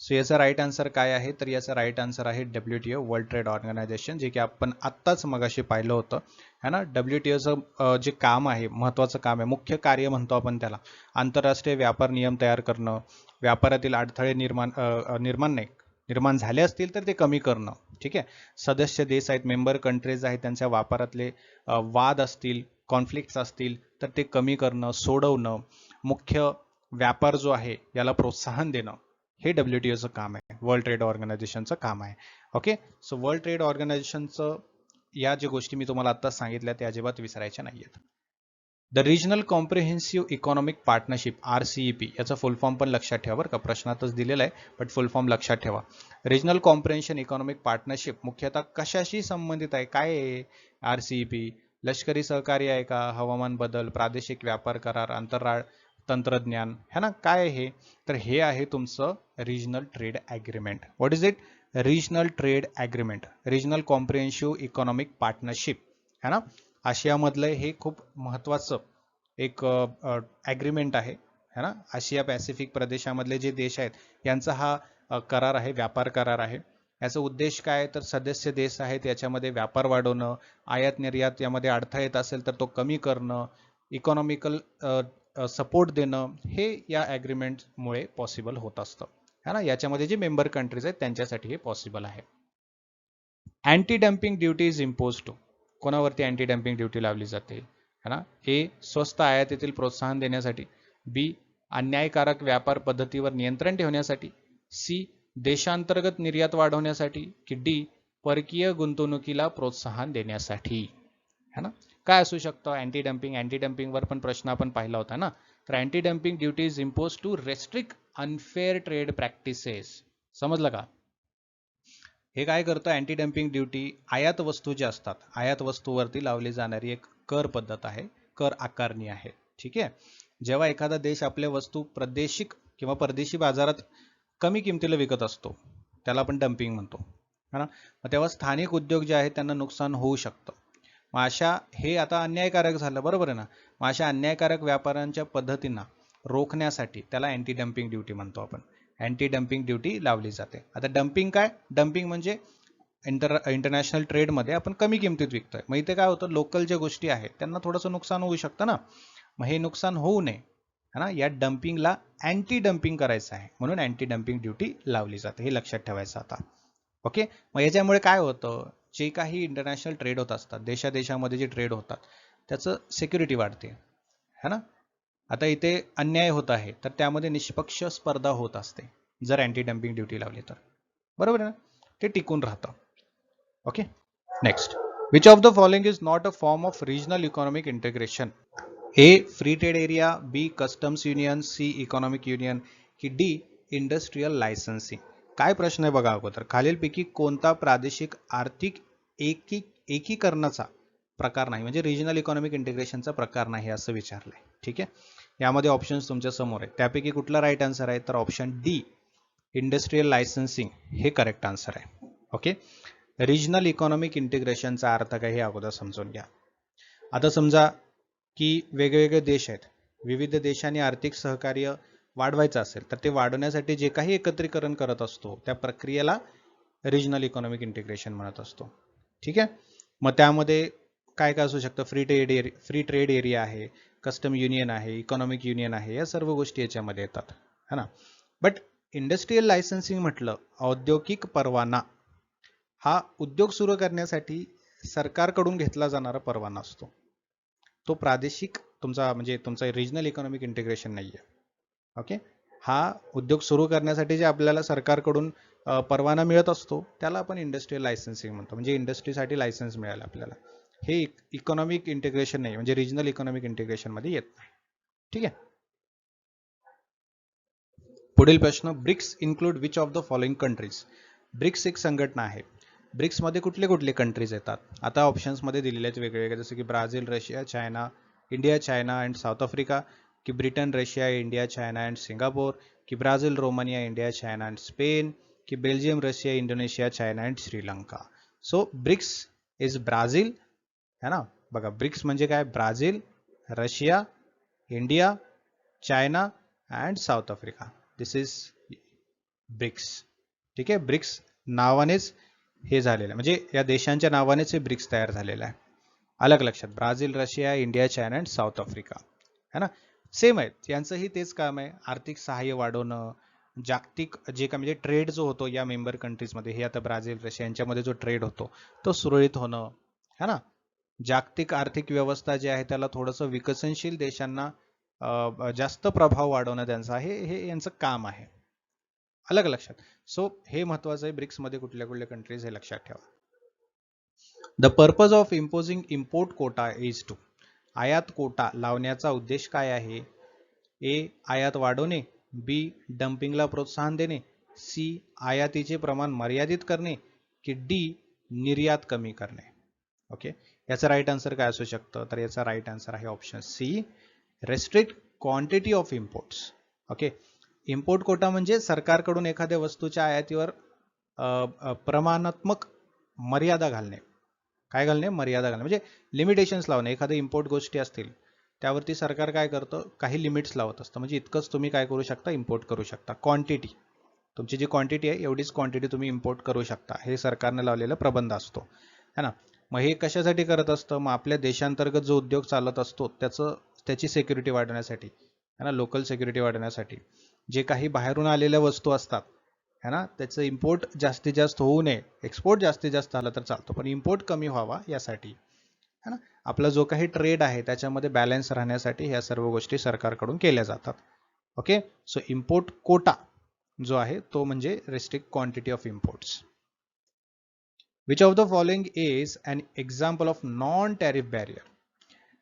S1: सो याचा राईट आन्सर काय आहे? तर याचा राईट आन्सर आहे WTO, वर्ल्ड ट्रेड ऑर्गनायझेशन, जे की आपण आत्ताच मगाशी पाहिलं होतं, है ना. WTOचं जे काम आहे, महत्त्वाचं काम आहे, मुख्य कार्य म्हणतो आपण त्याला, आंतरराष्ट्रीय व्यापार नियम तयार करणं, व्यापारातील अडथळे निर्माण झाले असतील तर ते कमी करणं. ठीक आहे, सदस्य देश आहेत, मेंबर कंट्रीज आहेत, त्यांच्या व्यापारातले वाद असतील, कॉन्फ्लिक्ट्स असतील तर ते कमी करणं, सोडवणं, मुख्य व्यापार जो आहे याला प्रोत्साहन देणं, हे WTOचं काम आहे, वर्ल्ड ट्रेड ऑर्गनायझेशनचं काम आहे. ओके, सो वर्ल्ड ट्रेड ऑर्गनायझेशनचं या ज्या गोष्टी मी तुम्हाला आता सांगितल्या त्या अजिबात विसरायच्या नाहीयेत. The regional comprehensive economic partnership RCEP याचा फुल फॉर्म पण लक्षात ठेवा बरं का, प्रश्नातच दिलेला आहे, बट फुल फॉर्म लक्षात ठेवा. रिजनल कॉम्प्रिहेन्शन इकॉनॉमिक पार्टनरशिप मुख्यतः कशाशी संबंधित आहे? काय आहे RCEP? लष्करी सहकार्य आहे का? हवामान बदल, प्रादेशिक व्यापार करार, अंतराळ तंत्रज्ञान, है ना? काय आहे हे? तर हे आहे तुमचं regional trade agreement. What is it? Regional trade agreement, regional comprehensive economic partnership, है ना? आशियामधलं हे खूप महत्त्वाचं एक ॲग्रीमेंट आहे, है ना? आशिया पॅसिफिक प्रदेशामधले जे देश आहेत यांचा हा करार आहे, व्यापार करार आहे. याचा उद्देश काय? तर सदस्य देश आहेत याच्यामध्ये व्यापार वाढवणं, आयात निर्यात यामध्ये अडथळा येत असेल तर तो कमी करणं, इकॉनॉमिकल सपोर्ट देणं, हे या ॲग्रीमेंटमुळे पॉसिबल होत असतं, है ना? याच्यामध्ये जे मेंबर कंट्रीज आहेत त्यांच्यासाठी हे पॉसिबल आहे. Anti dumping duty is impose to. कोणावरती अँटी डम्पिंग ड्युटी लावली जाते, है ना? ए. स्वस्त आयातीतील प्रोत्साहन देण्यासाठी. बी. अन्यायकारक व्यापार पद्धतीवर नियंत्रण ठेवण्यासाठी. सी. देशांतर्गत निर्यात वाढवण्यासाठी. की डी. परकीय गुंतवणुकीला प्रोत्साहन देण्यासाठी, है ना? काय असू शकतं अँटी डम्पिंग? अँटी डम्पिंगवर पण प्रश्न आपण पाहिला होता ना. तर anti dumping duty is impose to restrict unfair trade practices. समजलं का? हे काय करतं अँटी डम्पिंग ड्युटी? आयात वस्तू ज्या असतात, आयात वस्तूवरती लावली जाणारी एक कर पद्धत आहे, कर आकारणी आहे. ठीक आहे. जेव्हा एखादा देश आपल्या वस्तू प्रादेशिक किंवा परदेशी बाजारात कमी किमतीला विकत असतो त्याला आपण डम्पिंग म्हणतो, है ना? मग तेव्हा स्थानिक उद्योग जे आहेत त्यांना नुकसान होऊ शकतं. मग अशा हे आता अन्यायकारक झालं, बरोबर आहे ना? मग अशा अन्यायकारक व्यापाऱ्यांच्या पद्धतींना रोखण्यासाठी त्याला अँटी डम्पिंग ड्युटी म्हणतो आपण. अँटी डम्पिंग ड्युटी लावली जाते. आता डम्पिंग काय? डम्पिंग म्हणजे इंटरनॅशनल ट्रेडमध्ये आपण कमी किमतीत विकतोय. मग इथे काय होतं, लोकल ज्या गोष्टी आहेत त्यांना थोडंसं नुकसान होऊ शकतं ना. मग हे नुकसान होऊ नये, है ना, या डम्पिंगला अँटी डम्पिंग करायचं आहे म्हणून अँटी डम्पिंग ड्युटी लावली जाते. हे लक्षात ठेवायचं आता. ओके. मग याच्यामुळे काय होतं, जे काही इंटरनॅशनल ट्रेड होत असतात, देशादेशामध्ये जे ट्रेड होतात त्याचं सिक्युरिटी वाढते, है ना? आता इथे अन्याय होत आहे तर त्यामध्ये निष्पक्ष स्पर्धा होत असते जर अँटी डम्पिंग ड्युटी लावली तर, बरोबर आहे ना? ते टिकून राहतं. Okay. Next, which of the following is not a form of regional economic integration? A. Free trade area. B. Customs union. C. Economic union. की डी. Industrial licensing. काय प्रश्न आहे बघा अगोदर. खालीलपैकी कोणता प्रादेशिक आर्थिक एकीकरणाचा प्रकार नाही, म्हणजे रिजनल इकॉनॉमिक इंटिग्रेशनचा प्रकार नाही असं विचारलंय. ठीक आहे. यामध्ये ऑप्शन्स तुमच्या समोर आहेत. त्यापैकी कुठला राईट आन्सर आहे? तर ऑप्शन डी, इंडस्ट्रियल लायसन्सिंग, हे करेक्ट आन्सर आहे. ओके. रिजनल इकॉनॉमिक इंटिग्रेशनचा अर्थ काय हे अगोदर समजून घ्या. आता समजा की वेगवेगळे देश आहेत, विविध देशांनी आर्थिक सहकार्य वाढवायचं असेल तर ते वाढवण्यासाठी जे काही एकत्रीकरण करत असतो त्या प्रक्रियेला रिजनल इकॉनॉमिक इंटिग्रेशन म्हणत असतो. ठीक आहे. मग त्यामध्ये काय काय असू शकतं? फ्री ट्रेड एरिया आहे, कस्टम युनियन आहे, इकॉनॉमिक युनियन आहे, या सर्व गोष्टी याच्यामध्ये येतात, है ना? बट इंडस्ट्रियल लायसन्सिंग म्हटलं, औद्योगिक परवाना हा उद्योग सुरू करण्यासाठी सरकारकडून घेतला जाणारा परवाना असतो. तो प्रादेशिक तुमचा म्हणजे तुमचा रिजनल इकॉनॉमिक इंटिग्रेशन नाही आहे. ओके. हा उद्योग सुरू करण्यासाठी जे आपल्याला सरकारकडून परवाना मिळत असतो त्याला आपण इंडस्ट्रियल लायसन्सिंग म्हणतो. म्हणजे इंडस्ट्रीसाठी लायसन्स मिळालं आपल्याला. हे इकॉनॉमिक इंटिग्रेशन नाही, म्हणजे रिजनल इकॉनॉमिक इंटिग्रेशन मध्ये येत नाही. ठीक आहे. पुढील प्रश्न, BRICS include which of the following countries? BRICS एक संघटना आहे. ब्रिक्समध्ये कुठले कुठले कंट्रीज येतात? आता ऑप्शन्समध्ये दिलेले आहेत वेगवेगळे, जसं की Brazil, Russia, China, India, China and South Africa, की Britain, Russia, India, China and Singapore, की Brazil, Romania, India, China and Spain, की Belgium, Russia, Indonesia, China and Sri Lanka. So BRICS is Brazil, है ना? बघा, ब्रिक्स म्हणजे काय? Brazil, Russia, India, China and South Africa. This is BRICS. ठीक आहे. BRICS नावानेच हे झालेलं आहे, म्हणजे या देशांच्या नावानेच हे ब्रिक्स तयार झालेलं आहे. अलग लक्षात, Brazil, Russia, India, China and South Africa, है ना? सेम आहेत. यांचंही तेच काम आहे, आर्थिक सहाय्य वाढवणं, जागतिक जे काय म्हणजे ट्रेड जो होतो या मेंबर कंट्रीजमध्ये, हे आता ब्राझील, रशिया यांच्यामध्ये जो ट्रेड होतो तो सुरळीत होणं, है ना? जागतिक आर्थिक व्यवस्था जी आहे त्याला थोडंसं विकसनशील देशांना जास्त प्रभाव वाढवणं त्यांचं आहे, हे यांचं काम आहे. अलग लक्षात. सो हे महत्वाचं आहे, ब्रिक्समध्ये कुठल्या कुठल्या कंट्रीज हे लक्षात ठेवा. The purpose of imposing import quota is to. आयात कोटा लावण्याचा उद्देश काय आहे? ए. आयात वाढवणे, बी. डम्पिंगला प्रोत्साहन देणे, सी. आयातीचे प्रमाण मर्यादित करणे, की डी. निर्यात कमी करणे. ओके, याचा राईट आन्सर काय असू शकतं? तर याचा राईट आन्सर आहे option C, restrict quantity of imports. Okay, import quota म्हणजे सरकारकडून एखाद्या वस्तूच्या आयातीवर प्रमाणात्मक मर्यादा घालणे. काय घालणे? मर्यादा घालणे म्हणजे लिमिटेशन्स लावणे. एखाद्या इम्पोर्ट गोष्टी असतील त्यावरती सरकार काय करतं? काही लिमिट्स लावत असतं. म्हणजे इतकंच तुम्ही काय करू शकता? इम्पोर्ट करू शकता. क्वांटिटी, तुमची जी क्वांटिटी आहे एवढीच क्वांटिटी तुम्ही इम्पोर्ट करू शकता. हे सरकारने लावलेला प्रबंध असतो, है ना. मग हे कशासाठी करत असतं? मग आपल्या देशांतर्गत जो उद्योग चालत असतो त्याची सिक्युरिटी वाढवण्यासाठी, है ना, लोकल सिक्युरिटी वाढवण्यासाठी. जे काही बाहेरून आलेल्या वस्तू असतात, है ना, त्याचं इम्पोर्ट जास्तीत जास्त होऊ नये. एक्सपोर्ट जास्तीत जास्त झाला तर चालतो, पण इम्पोर्ट कमी व्हावा यासाठी, है ना. आपला जो काही ट्रेड आहे त्याच्यामध्ये बॅलन्स राहण्यासाठी ह्या सर्व गोष्टी सरकारकडून केल्या जातात. ओके, सो इम्पोर्ट कोटा जो आहे तो म्हणजे restrict quantity of imports. Which of the following is an example of non tariff barrier?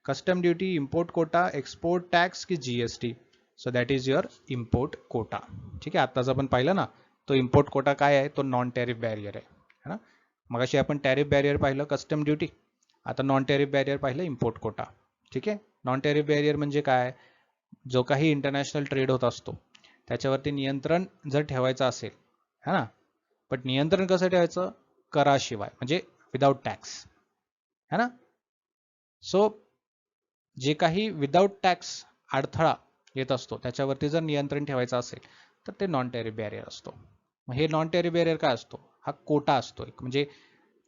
S1: Custom duty, import quota, export tax की GST? So that is your import quota. ठीक आहे, आत्ताच आपण पाहिलं ना, तो इम्पोर्ट कोटा काय आहे? तो नॉन टॅरिफ बॅरियर आहे, है ना. मग अशी आपण टॅरिफ बॅरियर पाहिलं कस्टम ड्युटी, आता नॉन टॅरिफ बॅरियर पाहिलं इम्पोर्ट कोटा. ठीक आहे, नॉन टॅरिफ बॅरियर म्हणजे काय? जो काही इंटरनॅशनल ट्रेड होत असतो त्याच्यावरती नियंत्रण जर ठेवायचं असेल, है ना, पण नियंत्रण कसं ठेवायचं? कराशिवाय, म्हणजे विदाउट टॅक्स, है ना. सो जे काही विदाउट टॅक्स अडथळा येत असतो त्याच्यावरती जर नियंत्रण ठेवायचं असेल तर ते नॉन टॅरिफ बॅरियर असतो. मग हे नॉन टॅरिफ बॅरियर काय असतो? हा कोटा असतो एक, म्हणजे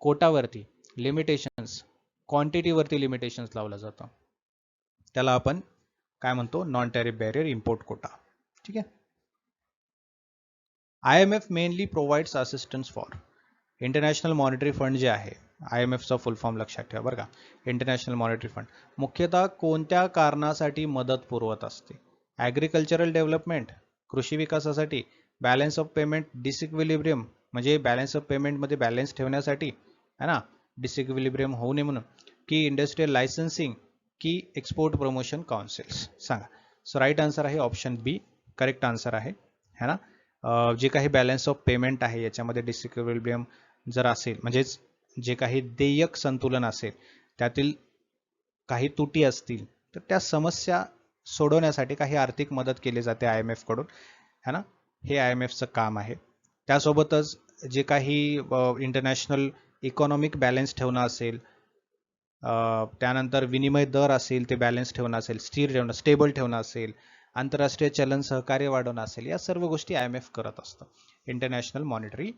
S1: कोटावरती लिमिटेशन्स, क्वांटिटीवरती लिमिटेशन्स लावलं जातं. त्याला आपण काय म्हणतो? Non tariff barrier, import quota. ठीक आहे. IMF mainly provides assistance for, international monetary fund जे आहे, IMFचा फुल फॉर्म लक्षात ठेवा बरं का, इंटरनॅशनल मॉनिटरी फंड मुख्यतः कोणत्या कारणासाठी मदत पुरवत असते? ॲग्रिकल्चरल डेव्हलपमेंट, कृषी विकासासाठी, बॅलन्स ऑफ पेमेंट डिसइक्विलिब्रियम, म्हणजे बॅलन्स ऑफ पेमेंटमध्ये बॅलन्स ठेवण्यासाठी, है ना, डिसइक्विलिब्रियम होऊ नये म्हणून, की इंडस्ट्रियल लायसन्सिंग, की एक्सपोर्ट प्रमोशन काउन्सिल्स? सांगा. सो राईट आन्सर आहे ऑप्शन बी, करेक्ट आन्सर आहे, है ना. जे काही बॅलन्स ऑफ पेमेंट आहे याच्यामध्ये डिसइक्विलिब्रियम जर असेल, म्हणजेच जे काही देयक संतुलन असेल त्यातील काही त्रुटी असतील तर त्या समस्या सोडवण्यासाठी काही आर्थिक मदत केली जाते IMF कडून, है ना. हे IMFचं काम आहे. त्यासोबतच जे काही इंटरनॅशनल इकॉनॉमिक बॅलन्स ठेवणं असेल, त्यानंतर विनिमय दर असेल ते बॅलन्स ठेवणं असेल, स्थिर ठेवणं, स्टेबल ठेवणं असेल, आंतरराष्ट्रीय चलन सहकार्य वाढवणं असेल, या सर्व गोष्टी IMF करत असतं, इंटरनॅशनल मॉनिटरी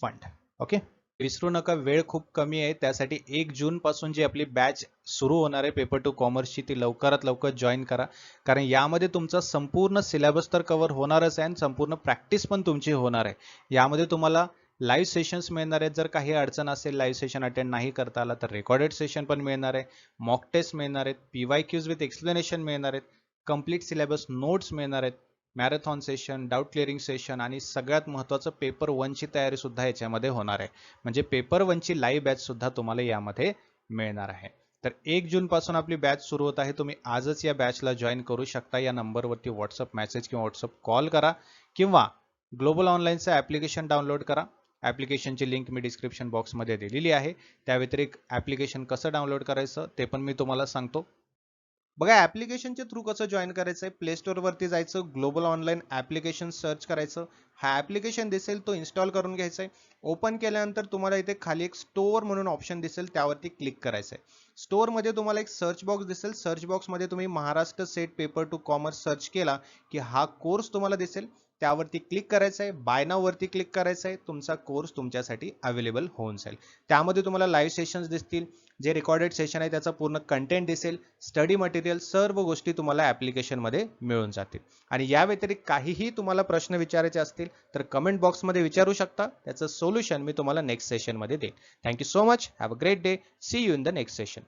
S1: फंड. ओके, विसरू नका, वेळ खूप कमी आहे, त्यासाठी 1 जून पासून जी आपली बॅच सुरू होणार आहे पेपर टू कॉमर्सची, ती लवकरात लवकर जॉईन करा, कारण यामध्ये तुमचा संपूर्ण सिलेबस तर कव्हर होणारच आहे आणि संपूर्ण प्रॅक्टिस पण तुमची होणार आहे. यामध्ये तुम्हाला लाईव्ह सेशन्स मिळणार आहेत. जर काही अडचण असेल, लाईव्ह सेशन अटेंड नाही करता आला तर रेकॉर्डेड सेशन पण मिळणार आहे, मॉक टेस्ट मिळणार आहेत, PYQs विथ एक्सप्लेनेशन मिळणार आहेत, कंप्लीट सिलेबस नोट्स मिळणार आहेत, marathon session, doubt clearing session आणि सगळ्यात महत्त्वाचं पेपर 1ची तयारी सुद्धा याच्यामध्ये होणार आहे. म्हणजे पेपर 1ची लाईव्ह बॅच सुद्धा तुम्हाला यामध्ये मिळणार आहे. तर 1 जून पासून आपली बॅच सुरू होत आहे. तुम्ही आजच या बॅचला जॉईन करू शकता. या नंबरवरती व्हॉट्सअप मेसेज किंवा व्हॉट्सअप कॉल करा किंवा ग्लोबल ऑनलाईनचं ॲप्लिकेशन डाउनलोड करा. ॲप्लिकेशनची लिंक मी डिस्क्रिप्शन बॉक्समध्ये दिलेली आहे. त्या व्यतिरिक्त ॲप्लिकेशन कसं डाउनलोड करायचं ते पण मी तुम्हाला सांगतो. बघा, ॲप्लिकेशनच्या थ्रू कसं जॉईन करायचं आहे? प्ले स्टोअरवरती जायचं, ग्लोबल ऑनलाईन ॲप्लिकेशन सर्च करायचं, हा ॲप्लिकेशन दिसेल तो इन्स्टॉल करून घ्यायचा आहे. ओपन केल्यानंतर तुम्हाला इथे खाली एक स्टोअर म्हणून ऑप्शन दिसेल, त्यावरती क्लिक करायचं आहे. स्टोअरमध्ये तुम्हाला एक सर्च बॉक्स दिसेल, सर्च बॉक्समध्ये तुम्ही Maharashtra set paper two commerce search केला की हा कोर्स तुम्हाला दिसेल, त्यावरती क्लिक करायचं आहे, बाय नाव वरती क्लिक करायचं आहे. तुमचा कोर्स तुमच्यासाठी अवेलेबल होऊन जाईल. त्यामध्ये तुम्हाला लाईव्ह सेशन्स दिसतील, जे रेकॉर्डेड सेशन आहे त्याचा पूर्ण कंटेंट दिसेल, स्टडी मटेरियल, सर्व गोष्टी तुम्हाला ॲप्लिकेशनमध्ये मिळून जातील. आणि या व्यतिरिक्त काहीही तुम्हाला प्रश्न विचारायचे असतील तर कमेंट बॉक्समध्ये विचारू शकता. त्याचं सोल्युशन मी तुम्हाला नेक्स्ट सेशनमध्ये देईन. Thank you so much. Have a great day. See you in the next session.